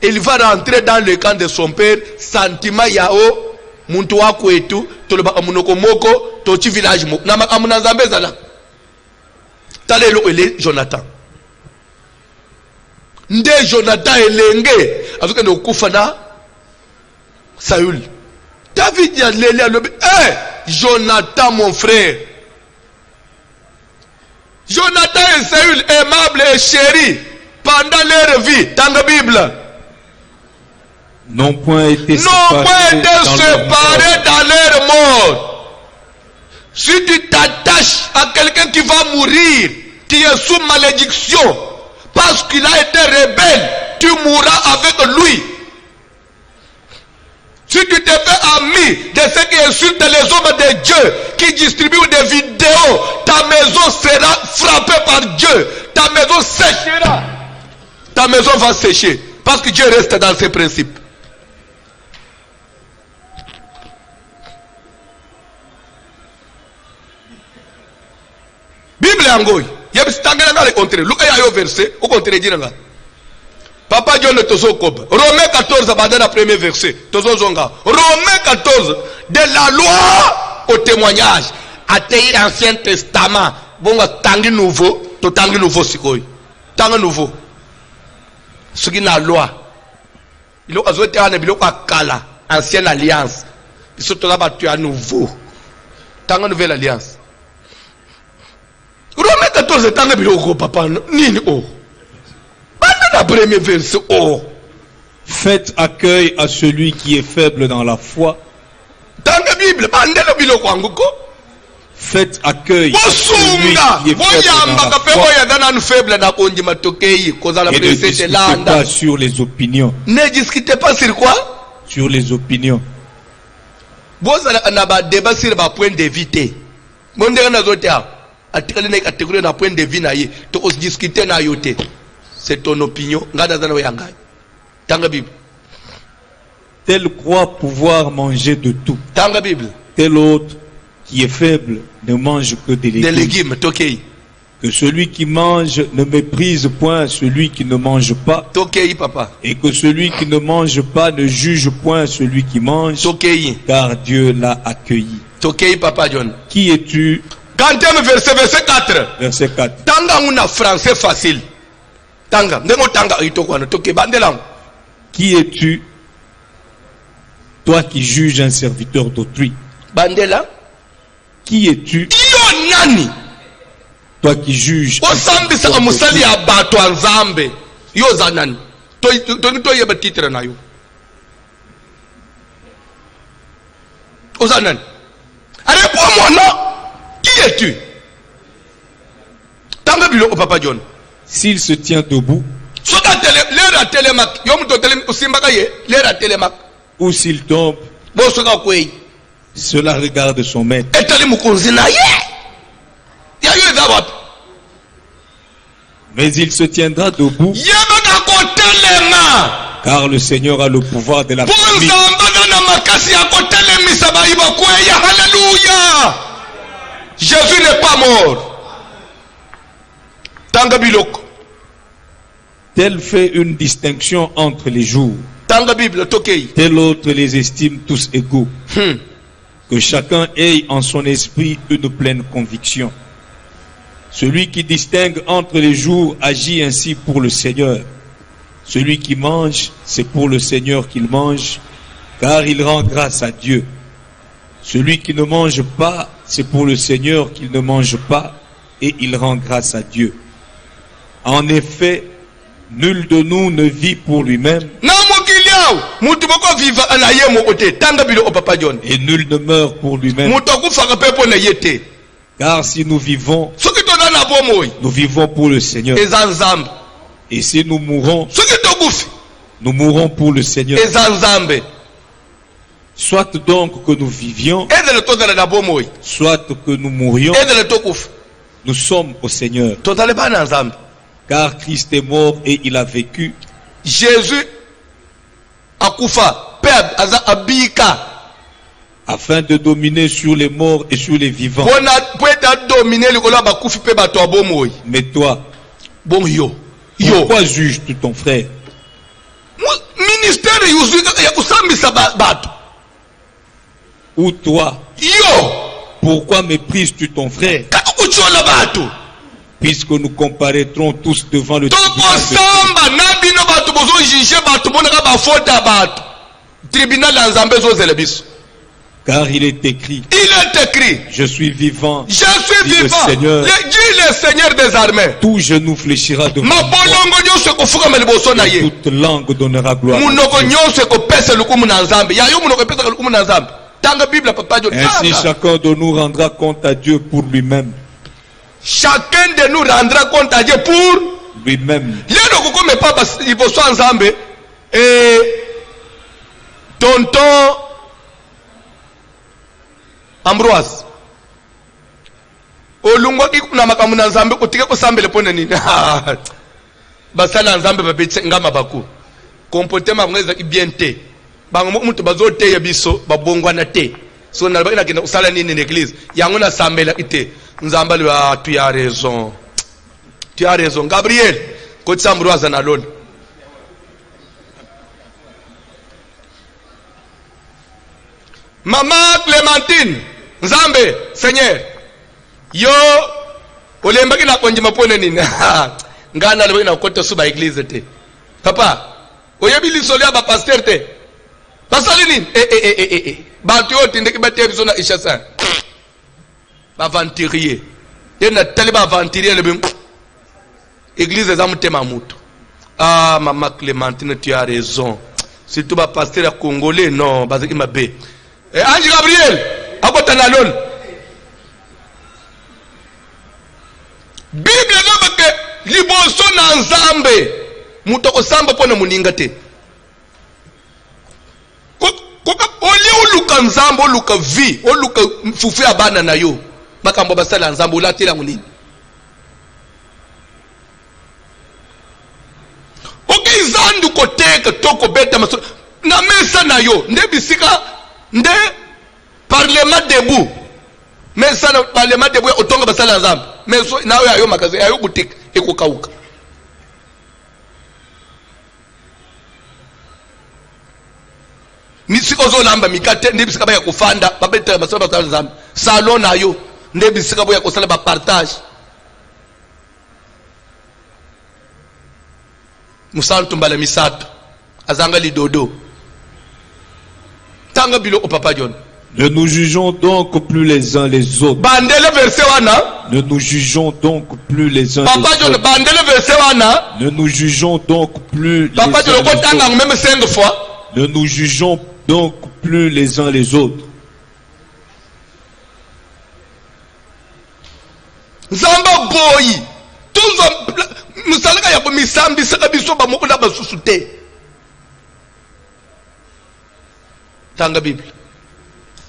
Il va rentrer dans le camp de son père. Sentiment yao muntu wako etu toloba amunoko moko tochi village moko. Na makamuna nzambe zala. Talelo ele Jonathan. Nde Jonathan elenge azuke ndo kufa na Saül. David ya lele alobi, Jonathan mon frère. Jonathan et Saül aimables et chéris pendant leur vie dans la Bible. N'ont point été séparés dans leur mort. Si tu t'attaches à quelqu'un qui va mourir tu es sous malédiction. Parce qu'il a été rebelle, tu mourras avec lui. Si tu te fais ami de ceux qui insultent les hommes de Dieu, qui distribuent des vidéos, ta maison sera frappée par Dieu. Ta maison séchera. Ta maison va sécher. Parce que Dieu reste dans ses principes. Bible yangoy. Yabistangana ngale contre. Luka ya yo verset. Au contraire dinanga. Papa John Tozo Kob. Romains 14, abandonne le premier verset. Tozo Zonga. Romains 14. De la loi au témoignage. Atteint l'Ancien Testament. Bon, tangi nouveau. To tangi nouveau sikoy. Tangi nouveau. Ce qui n'a loi. Il a zoté à nebilo kala. Ancienne alliance. Il se trouve battu à nouveau. Tangi nouvelle alliance. Romains 14, tangi bilo papa. Nini oh. La première verset, oh. Faites accueil à celui qui est faible dans la foi. Faites accueil à celui qui est faible dans la foi. Et ne discutez pas sur les opinions. Ne discutez pas sur quoi? Sur les opinions. Vous avez un débat sur le point de vue. Vous avez un point de vue. Vous discutez na yote. C'est ton opinion. Tel croit pouvoir manger de tout. Tel autre qui est faible ne mange que des légumes. Que celui qui mange ne méprise point celui qui ne mange pas. Et que celui qui ne mange pas ne juge point celui qui mange. Car Dieu l'a accueilli. Qui es-tu? Verset 4. Verset 4. Tanga una français facile. Qui es-tu, toi qui juges un serviteur d'autrui? Bandela. Qui es-tu, toi qui juges un serviteur d'autrui? Qui es-tu? Tanga bilo au Papa John. S'il se tient debout, ou s'il tombe, cela regarde son maître. Mais il se tiendra debout, car le Seigneur a le pouvoir de la famille. Jésus n'est pas mort. Tel fait une distinction entre les jours. Tel autre les estime tous égaux. Que chacun ait en son esprit une pleine conviction. Celui qui distingue entre les jours agit ainsi pour le Seigneur. Celui qui mange, c'est pour le Seigneur qu'il mange, car il rend grâce à Dieu. Celui qui ne mange pas, c'est pour le Seigneur qu'il ne mange pas, et il rend grâce à Dieu. En effet, nul de nous ne vit pour lui-même. Et nul ne meurt pour lui-même. Car si nous vivons pour le Seigneur. Et si nous mourons pour le Seigneur. Soit donc que nous vivions, soit que nous mourions, nous sommes au Seigneur. Car Christ est mort et il a vécu. Jésus a kufa, afin de dominer sur les morts et sur les vivants. Mais toi, pourquoi juges-tu ton frère? Ou toi, pourquoi méprises-tu ton frère? Puisque nous comparaîtrons tous devant le tribunal de Dieu. Car il est écrit, je suis vivant, dit le Seigneur, le Seigneur des armées. Tout genou fléchira devant moi, et toute langue donnera gloire. Ainsi chacun de nous rendra compte à Dieu pour lui-même. chacun de nous rendra compte à Dieu pour lui-même. Il faut soit ensemble. Et tonton Ambroise. Olungwa kuna makamuna nzambe utike kusambele pone nini. Basala nzambe babetse ngama baku. Comportement ngeza kibiente. Bango mutu bazote ya biso babongwa na te. So na bana kina usala nini l'église. Yango na sambela ite. Nzamba lui a tu as raison. Tu as raison. Gabriel, côté Ambroise na lone. Maman Clémentine, Nzambe, Seigneur. Yo olemba kila konje mapone nini. Ngana lebo ina kote suba église te. Papa, oyebili solia ba pasteur te. Pasali nini? Ba tu yote ndeki ba te biso na ishasa. Ba venturier. Tena taliba venturier lebe. Église za mutema mutu. Ah, maman Clémentine, tu as raison. Si tu vas pasteur congolais, non, bazaki mabe. Ange Gabriel, akota na lone. Bible ngaba ke liboso na Nzambe. Muto ko samba pona muninga te. Koka oli oluka Nzambe, oluka vi, oluka fufu abana na yo. Makambo basala Nzambe ulatela munini. Okay, zandu koteka toko beta maso na mesa na yo nde bisika nde parlement debout mesa na parlement debout otonga basala Nzambe meso na yo ayo makaze ayo boutique ekokauka misiko zo lamba mikate nde bisika ba ya kufanda babeta masala basala Nzambe salon na yo nde bisika bo ya kosala ba partage Musantu mbala misato azanga lidodo tanga bilo o papa John. Ne nous jugeons donc plus les uns les autres. Bandele verset wana. Ne nous jugeons donc plus les uns papa les John, autres. bandele verset wana. Ne nous jugeons donc plus papa les uns John, les autres. même 5 fois. Ne nous jugeons donc plus les uns les autres. Zamba boy. Tous nous salaka ya misambi saka biso ba moko na basusu te. Tanga Bible.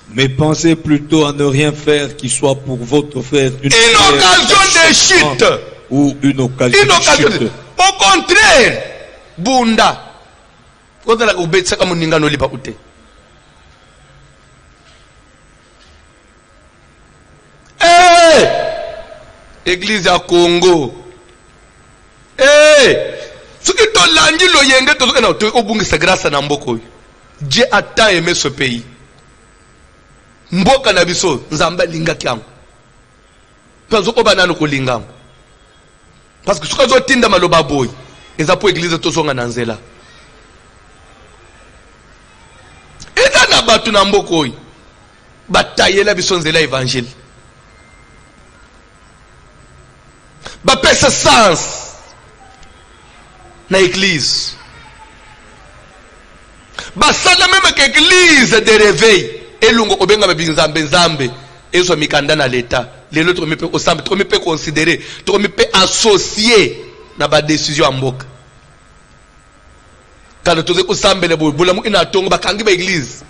Mais pensez plutôt à ne rien faire qui soit pour votre frère une occasion de chute ou une occasion de chute. Au contraire, bunda. Quand la ubet saka muninga no lipa ute. Église à Congo. Ce qui te l'a dit, le yenge, tu es au bout de sa grâce à Mboko. Dieu a tant aimé ce pays. Mboka na biso, Nzamba linga kiango. Parce que banana ko linga. Parce que ce que zotinda maloba boy, eza po église to songa nanzela. Eza na batu na Mboko. Batayela biso nzela évangile. Ba pesa sens na église. Basala même que église de réveil elungo obenga babinzambe nzambe ezo mikanda na l'état les autres me peut ensemble to me peut considérer to me peut associer na ba décision mboka kana to ze kusambele bulamu ina tongo bakangi ba église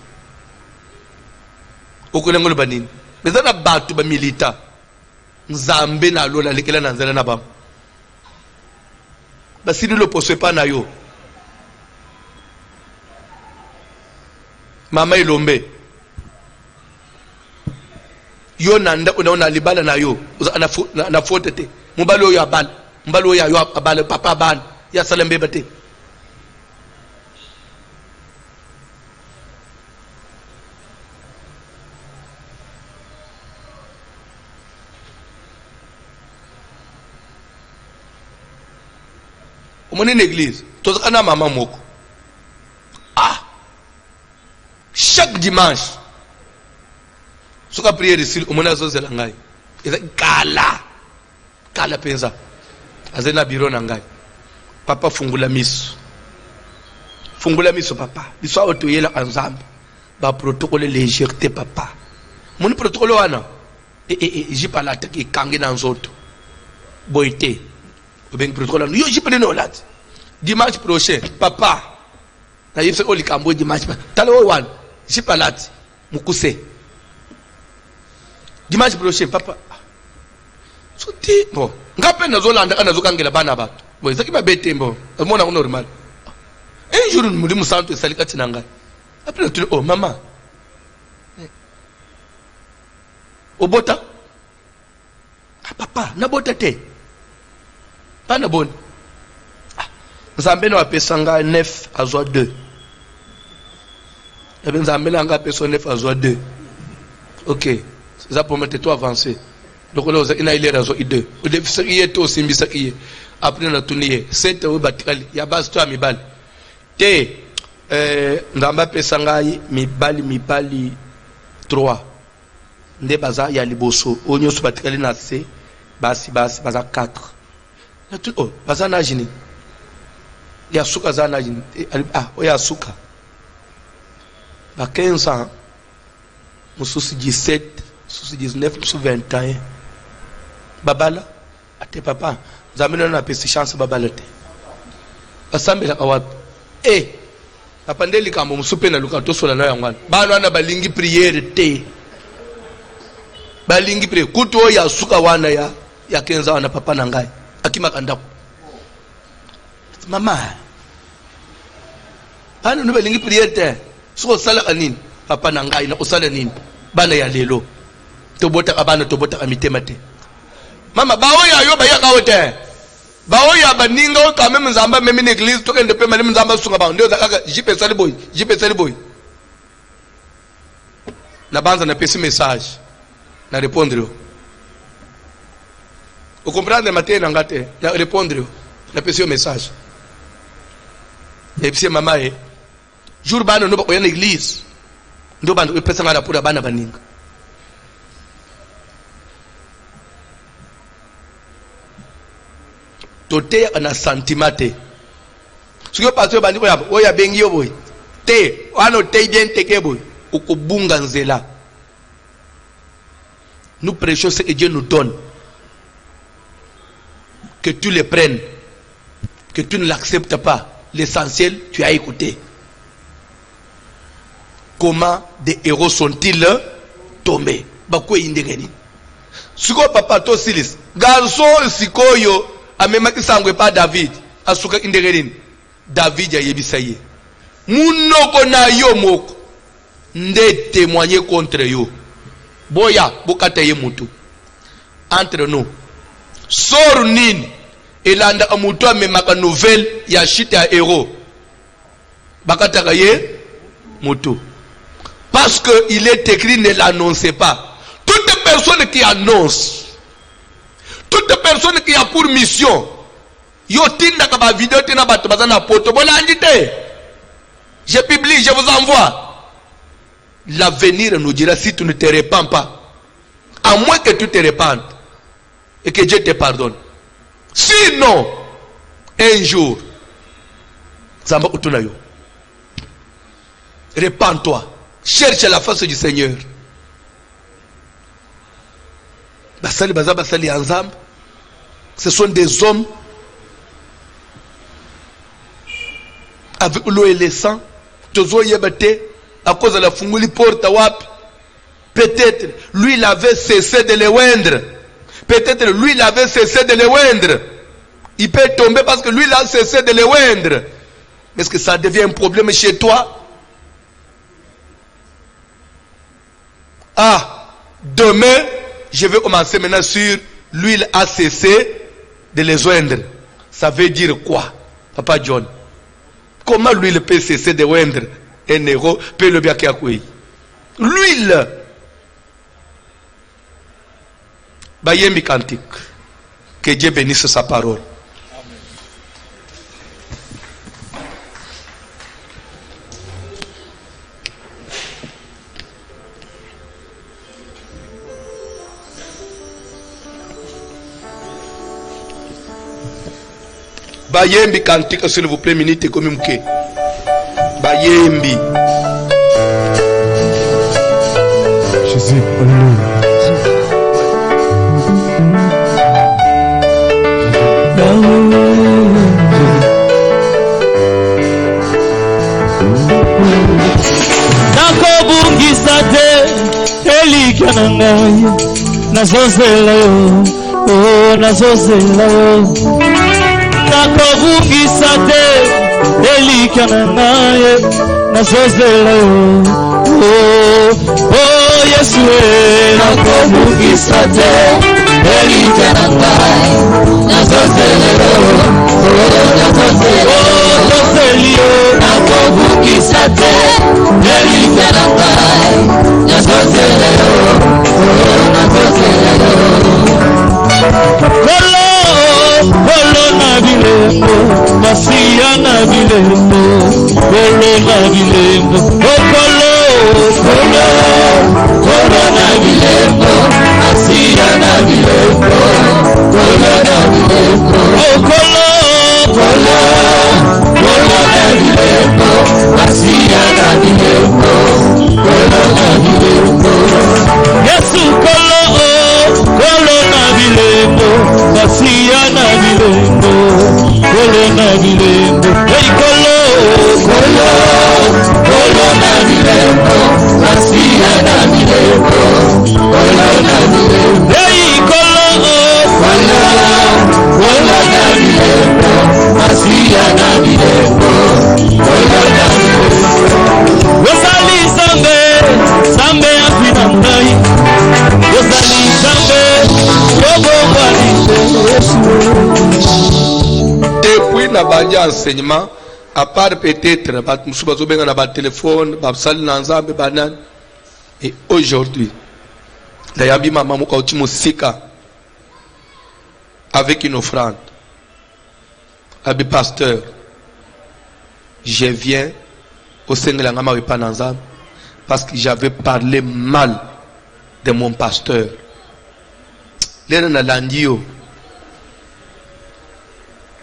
okunengo banini bezana batu ba milita nzambe na lola lekela na nzela na bam basili lo poswe pa na yo mama ilombe yo nanda unaona libala na yo na fote te mubalo yo abala mbalo yo abala papa abala ya salembe bate omoni na église tozakana mama moko chaque dimanche soka prière ici omoni azozela ngai eza kala penza azena biro na ngai papa fungula miso papa biso awo toyela ensemble ba protocole légèreté papa moni protocole wana jipala te ki kangi na nzoto boité. Ben protocole yo je prenais là. Dimanche prochain, papa. Na yebse oli kambo dimanche. Talo wan, je pas là. Mukuse. Dimanche prochain, papa. Sote bon. Ngape na zolanda kana zokangela bana bato. Bon, ezaki ba bete bon. Mona ko normal. Un jour nous mulimu santo salika tinanga. Après tu oh maman. Obota. Ah papa, na bota te. Pas na bonne. Ah, Nzambe no apesanga 9 azwa 2. Et bien Nzambe na nga peso 9 azwa 2. OK. Ça pour mettre toi avancer. Donc là il a il est azwa 2. Au début ça y est to simbisa qui après na tunier. C'est au batikali ya base to amibal. Te Nzambe pesanga mibali 3. Nde baza ya liboso onyo so batikali na C basi baza 4. Na tu oh baza na jini ya suka za na jini oya suka ba 15 ans mususi 17 mususi 19 mususi 21 babala ate papa Nzambe na pesi chance babala te basambela kawapi papa ndeli kambo musupe na luka tosola na yangwana bana na balingi prière te balingi prière kuto ya suka wana ya kenza wana papa na ngai akima kandako mama bana no balingi prière te so sala kanini papa na ngai na usala nini bana ya lelo tobota abana tobota amitema te mama bawo ya yo ba ya kawote bawo ya baninga o kame Nzamba meme na église to kende pe mali Nzamba sunga ba ndio zakaka jipe sali boy na banza na pesi message na répondre o comprendre matin na ngate na répondre na pesi o message et puis mama jour bana no ba ko na église ndo bana o pesa ngala pura bana baninga tote na sentimate siko pasteur bandi ko ya bengi yo boy te wana te bien teke boy ukubunga nzela. Nous prêchons ce que Dieu nous donne, que tu le prennes, que tu ne l'acceptes pas. L'essentiel, tu as écouté. Comment des héros sont-ils tombés? Bakwe indegeni. Siko papa to silis. Garçon sikoyo amemaki sangwe pa David. Asuka indegeni. David ya yebisaye. Munoko na yo moko. Nde témoigner contre yo. Boya bokata ye mutu. Entre nous. Sor nini. Elanda amutu amemaka nouvelle ya chita ya héros. Bakata ye mutu. Parce qu'il est écrit, ne l'annoncez pas. Toute personne qui annonce, toute personne qui a pour mission, yotinda kaba vidéo tina batu bazana poto bona andite. Je publie, je vous envoie. L'avenir nous dira si tu ne te repens pas. À moins que tu te repentes et que Dieu te pardonne. Sinon, un jour, Zamba utunayo. Repends-toi. Cherche la face du Seigneur. Basali baza basali ensemble. Ce sont des hommes avec l'eau et le sang. Tozo yebate à cause de la funguli porte wap. Peut-être lui il avait cessé de le oindre. Peut-être lui il avait cessé de le oindre. Il peut tomber parce que lui il a cessé de le oindre. Est-ce que ça devient un problème chez toi? Ah, demain, je vais commencer maintenant sur l'huile a cessé de les oindre. Ça veut dire quoi, Papa John? Comment l'huile peut cesser de oindre un héros? Peut le bien qu'il y a l'huile. Bayemi cantique. Que Dieu bénisse sa parole. Bayembi cantique s'il vous plaît, minute comme mke. Bayembi. Jésus, alléluia. nangai nazozela yo, oh nazozela yo. Nakobungisa te elika nangai nazozela yo, oh Yesu nakobungisa te elika nangai nazozela yo, oh nazozela yo, nakobungisa te elika nangai nazozela yo, oh nazozela yo. Kolo na bilembo, Masia na bilembo, kolo na bilembo, oh kolo na bilembo, Masia na bilembo, kolo na bilembo, oh kolo na bilembo, Masia na bilembo, kolo na bilembo, Yesu kolo na bilembo, Masia na bilembo, kolo na bilembo, hey kolo na bilembo, Masia na bilembo, kolo na bilembo, hey kolo na bilembo, Masia na bilembo, kolo na bilembo. Wosali Sambe afina mtai, wosali Sambe depuis na bandi enseignement, à part peut-être na ba téléphone, ba sali na nzambe banan, et aujourd'hui la yambi mama muka uchimusika avec une offrande. Abi pasteur, je viens au Seigneur ngama wepa na nzambe parce que j'avais parlé mal de mon pasteur. Lena na landio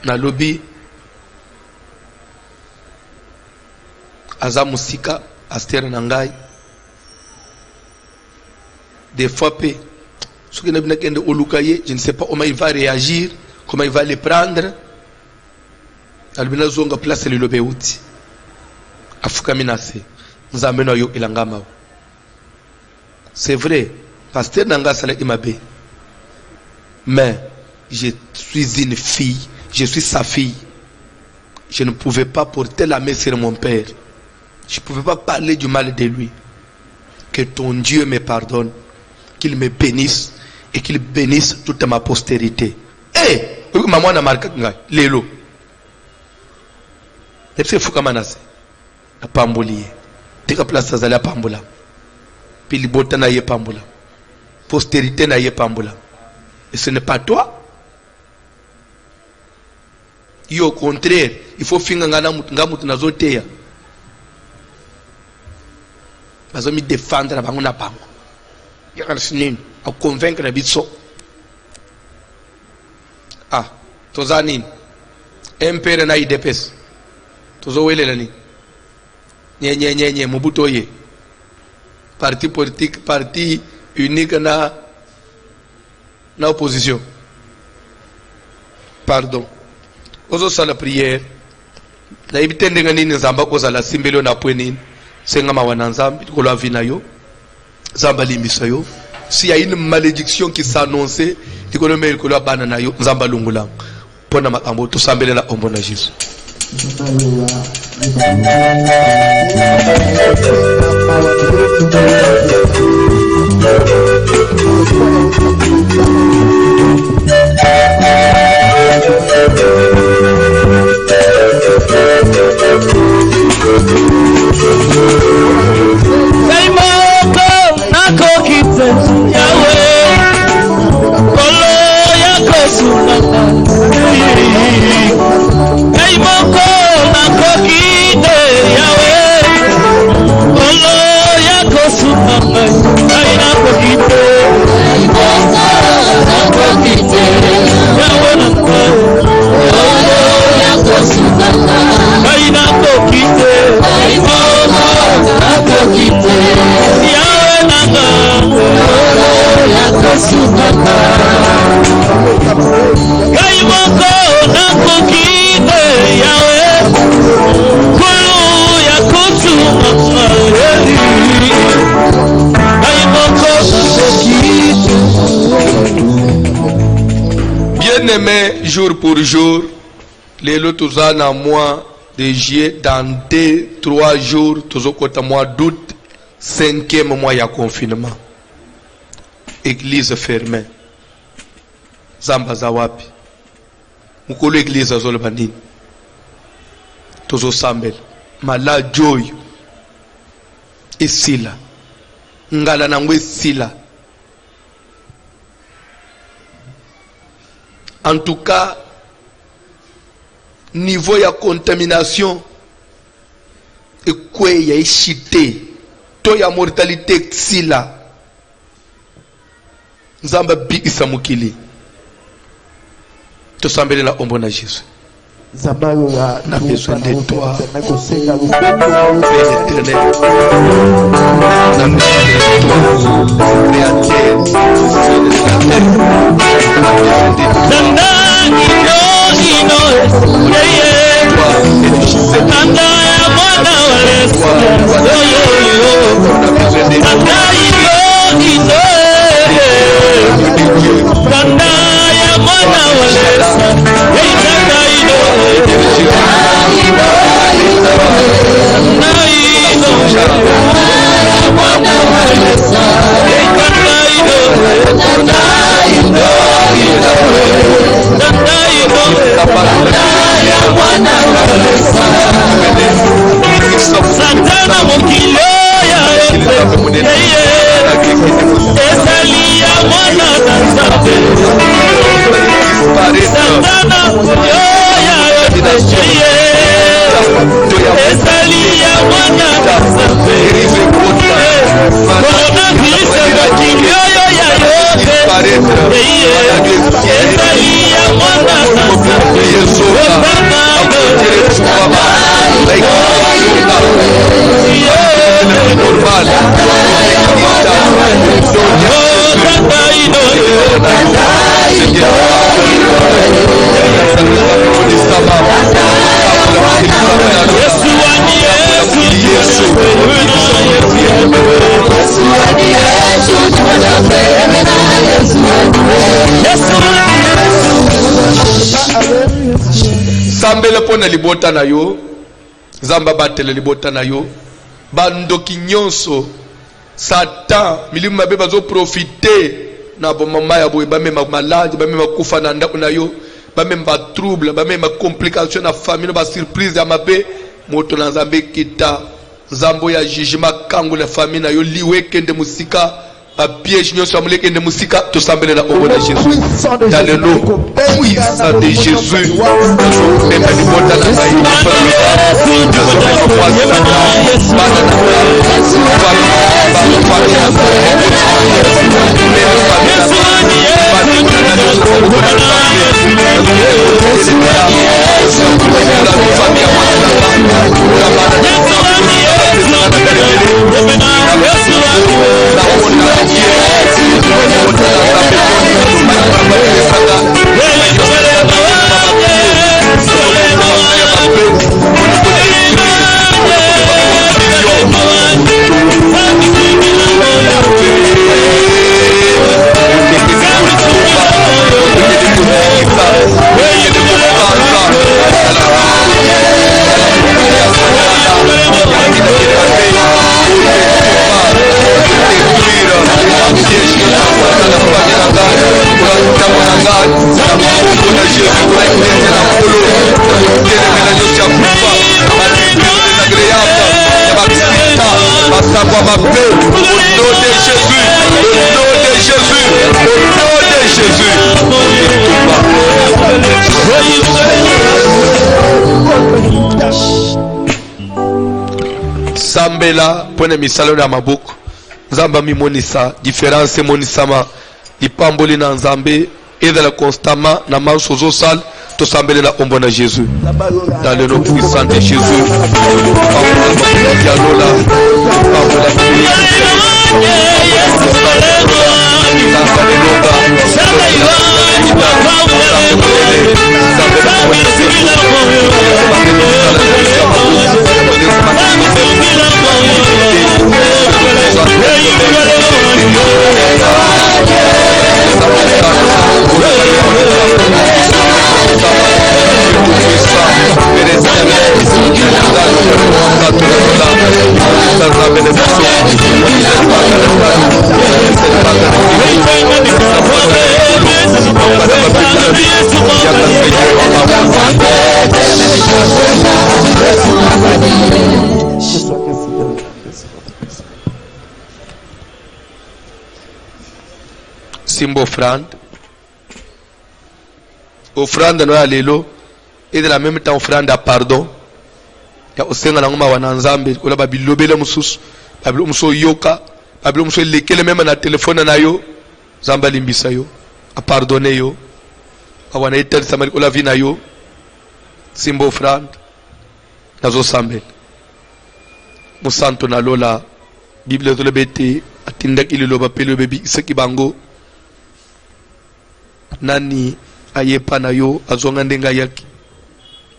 na lobby aza musika Aster nangai des fois pe ce qui n'a bien qu'un de olukaye, je ne sais pas comment il va réagir, comment il va les prendre. Albina zonga place le lobeuti afuka minase nzambe no yo ilangama. C'est vrai, pasteur nanga sala imabe. Mais je suis une fille, je suis sa fille. Je ne pouvais pas porter la main sur mon père. Je ne pouvais pas parler du mal de lui. Que ton Dieu me pardonne, qu'il me bénisse et qu'il bénisse toute ma postérité. Eh, maman n'a marqué Lélo. C'est fou comme ça. La pambolier. T'es qu'à place ça la pambola. Puis le botin n'a pas pambola. Postérité n'a pas pambola. Et ce n'est pas toi. Et au contraire, il faut finir ngamutu na zoteya. Bazo mi défendre la bangona pango. Yakana sinini, à convaincre la bitso. Ah, tozanini. Empere na idepes. Tozo wele lani. Nye Mobutu ye. Parti politique, parti unique na opposition. Pardon. Ozo sala prière. Na ibitende nganini nzamba ko sala simbelo na pwenini. Senga mawana nzambi ko la vina yo. Nzamba limbisa yo. Si y a une malédiction qui s'annonçait, l'économie ko la banana yo nzamba lungula. Pona makambo to sambelela ombo na Jésus. Yeah. Bien-aimé, jour pour jour, les lots en mois de juillet, dans 2-3 jours, tous au mois d'août, 5e mois de confinement. Église fermée. Zamba zawapi. Mukolo église zolbani. Tous au sambel. Mala joy. Et sila. Ngala nangwe sila. En tout cas, niveau de contamination et quoi y a échité, to ya mortalité sila. Zamba bi isamukili. To sambele la ombo na Jésus. Na besoin de toi, Santana mokilo ya esalia mwana na nzambe. Santana mokilo ya esalia mwana na nzambe. Coronavirus mokilo ya esalia mwana na nzambe. Normal. Sambele pona libota na yo, zamba batele libota na yo, bandoki nyonso, Satan, milimu mabe bazo profiter na bo mama ya boye, ba même malade, ba même kufa na ndako na yo, ba même ba trouble, ba même complication na famille, ba surprise ya mabe, moto na Nzambe kita, Nzambo ya jugement kango la famille na yo liwe kende musika. A piège nous sommes les de musique tout semble la ombre de Jésus dans le nom puissant de Jésus même du monde dans la Sambela pone misalo na mabuku Nzamba mi monisa différence monisama ipamboli na Nzambe edala constamment na mansozo sal to sambele na ombo na Jésus dans le nom puissant de Jésus. offrande. Offrande no ya lelo et de la même temps offrande à pardon. Ya osenga na ngoma wana nzambe kola babilobele mususu babilo muso yoka babilo muso lekele même na téléphone na yo zamba limbisa yo a pardonner yo awana etel samari kola vina yo simbo offrande nazo sambe musanto na lola Bible to lebete atinda kililo bapelo bebi seki bango nani ayepa na yo azonga ndenga yaki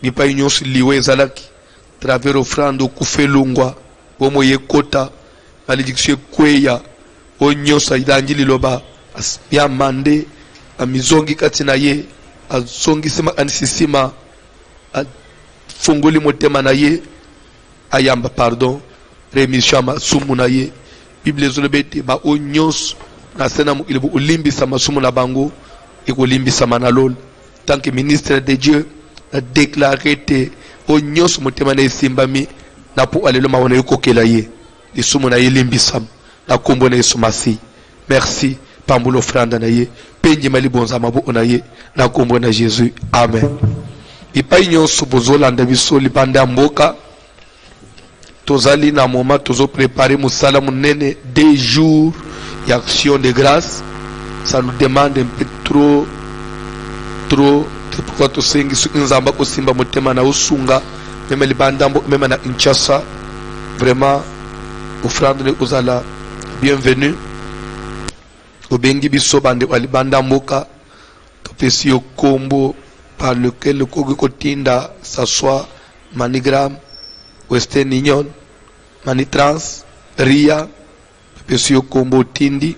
bipa nyonso liwe ezalaki travers offrande okufelungwa bomo yekota malédiction kweya onyosa idanjili loba ya mande amizongi kati na ye azongi sima anisisima funguli motema na ye ayamba pardon remission sumu na ye Bible zolobete ba onyoso na sena mu ilebo olimbisa masumu na bango ekolimbisa manalol tant que ministre de Dieu a déclaré te onyos motema na esimbami na po alelo mawana yokokela ye lisumu na ye limbisam na kombo na Yesu Masi. Merci pambulo franda na ye penji mali bonza mabu na ye na kombo na Jésus. Amen. Ipai nyonso bozolanda biso libanda mboka tozali na moment tozo préparer musala munene des jours d'action de grâce. Ça nous demande un peu trop pourquoi tu sengi su nzamba ko simba motema na usunga même libanda même na Kinshasa vraiment offrande ozala bienvenue obengi biso bande walibanda mboka topesi yo kombo par lequel le kotinda s'assoit Manigram, Western Union, Manitrans, Ria topesi yo kombo tindi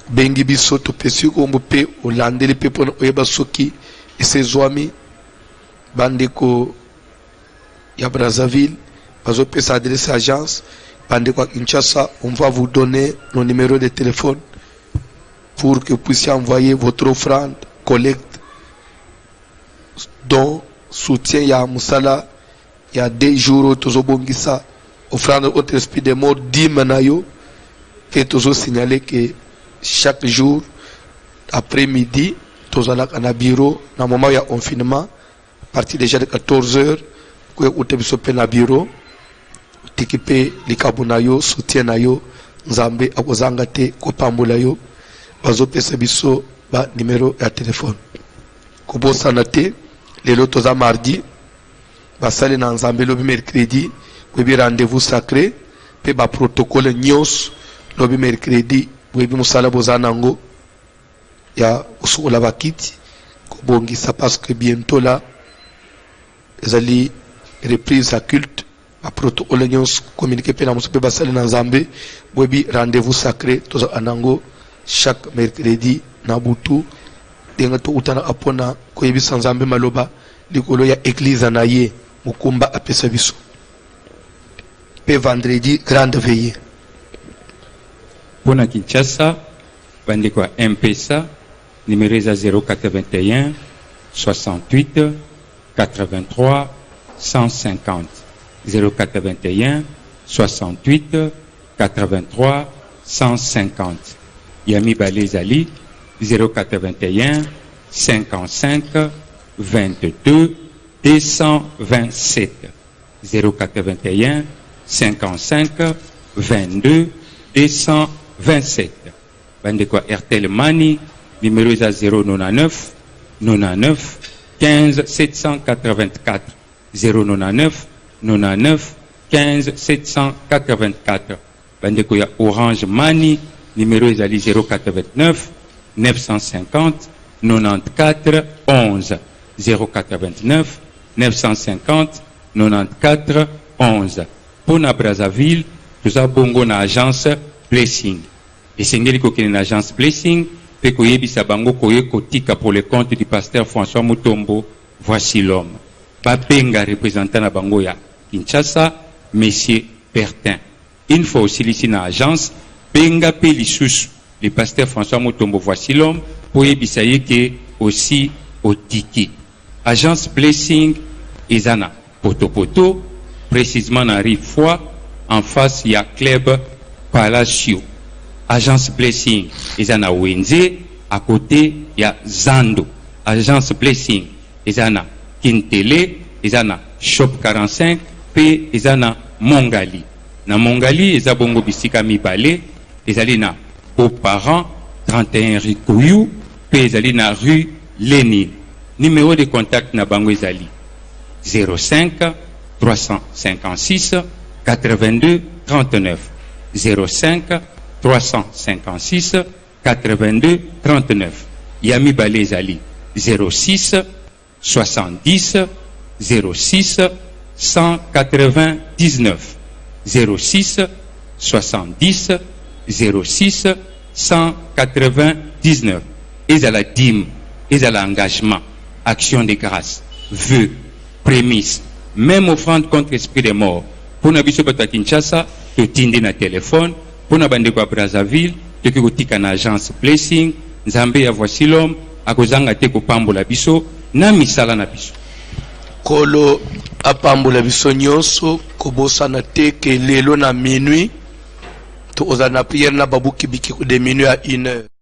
bengi biso topesi kombo pe olandeli pe pona oyeba soki esezwami bandeko ya Brazzaville bazopesa adresse agence bandeko à Kinshasa. On va vous donner nos numéros de téléphone pour que vous puissiez envoyer votre offrande, collecte, don, soutien ya musala ya 2 jours tozobongisa offrande au esprit des morts dimanayo et tozo signaler que chaque jour après-midi tozala na bureau na moment ya confinement à partir déjà de 14h ko utebiso pe na bureau tikipe likabuna yo soutien na yo nzambe akozanga te ko pambula yo bazopesa biso ba numéro ya téléphone ko bosana te lelo toza mardi basali na nzambe lobi mercredi ko bi rendez-vous sacré pe ba protocole nyos lobi mercredi webi musala bozanango ya usula bakiti kobongisa parce que bientôt là ezali reprise à culte a protocole nyos communiquer pe na musope basali na nzambe webi rendez-vous sacré toza anango chaque mercredi na butu denga to utana apona ko yebisa nzambe maloba likolo ya église na ye mukumba apesa biso pe vendredi grande veillée. Pona Kinshasa, bandeko M-Pesa, numéro 081 68 83 150. 081 68 83 150. Yami Balezali, 081 55 22 227. 081 55 22 227. Bandeko RTL Mani, numéro 099 99 15 784. 099 99 15 784. Bandeko ya Orange Mani, numéro 089 950 94 11. 089 950 94 11. Pona Brazzaville, nous avons na agence Blessing. Et c'est une agence Blessing, pe koyebisa bango koye kotika pour le compte du pasteur François Mutombo. Voici l'homme. Papenga représentant na bango ya Kinshasa, Monsieur Bertin. Une fois aussi ici na agence, penga pe lisusu, le pasteur François Mutombo. Voici l'homme. Koyebisa yeke aussi au tiki. Agence Blessing Ezana Poto, précisément dans Rive Foi, en face il y a Club Palacio. Agence Blessing ezana Wenze à côté ya Zando. Agence Blessing ezana Kintele ezana Shop 45 pe ezana Mongali. Na Mongali ezabongo bisika mibale ezali na Beaux-Parents 31 rue Kouyou pe ezali na rue Lénine. Numéro de contact na bango ezali 05 356 82 39 05 356 82 39. Yami Balé ezali 06 70 06 199 06 70 06 199. Ezala dîme, ezala engagement, action de grâce, vœux, prémices, même offrande contre esprit de mort. Pour nabiso bata Kinshasa, to tindi na téléphone. Pour na bande kwa Brazzaville, to kikotika na agence Blessing, Nzambe ya voici l'homme, akozanga te kopambola biso na misala na biso. Kolo apambola biso nyonso kobosana te ke lelo na minuit to ozana prière na babuki biki de minuit à 1 heure.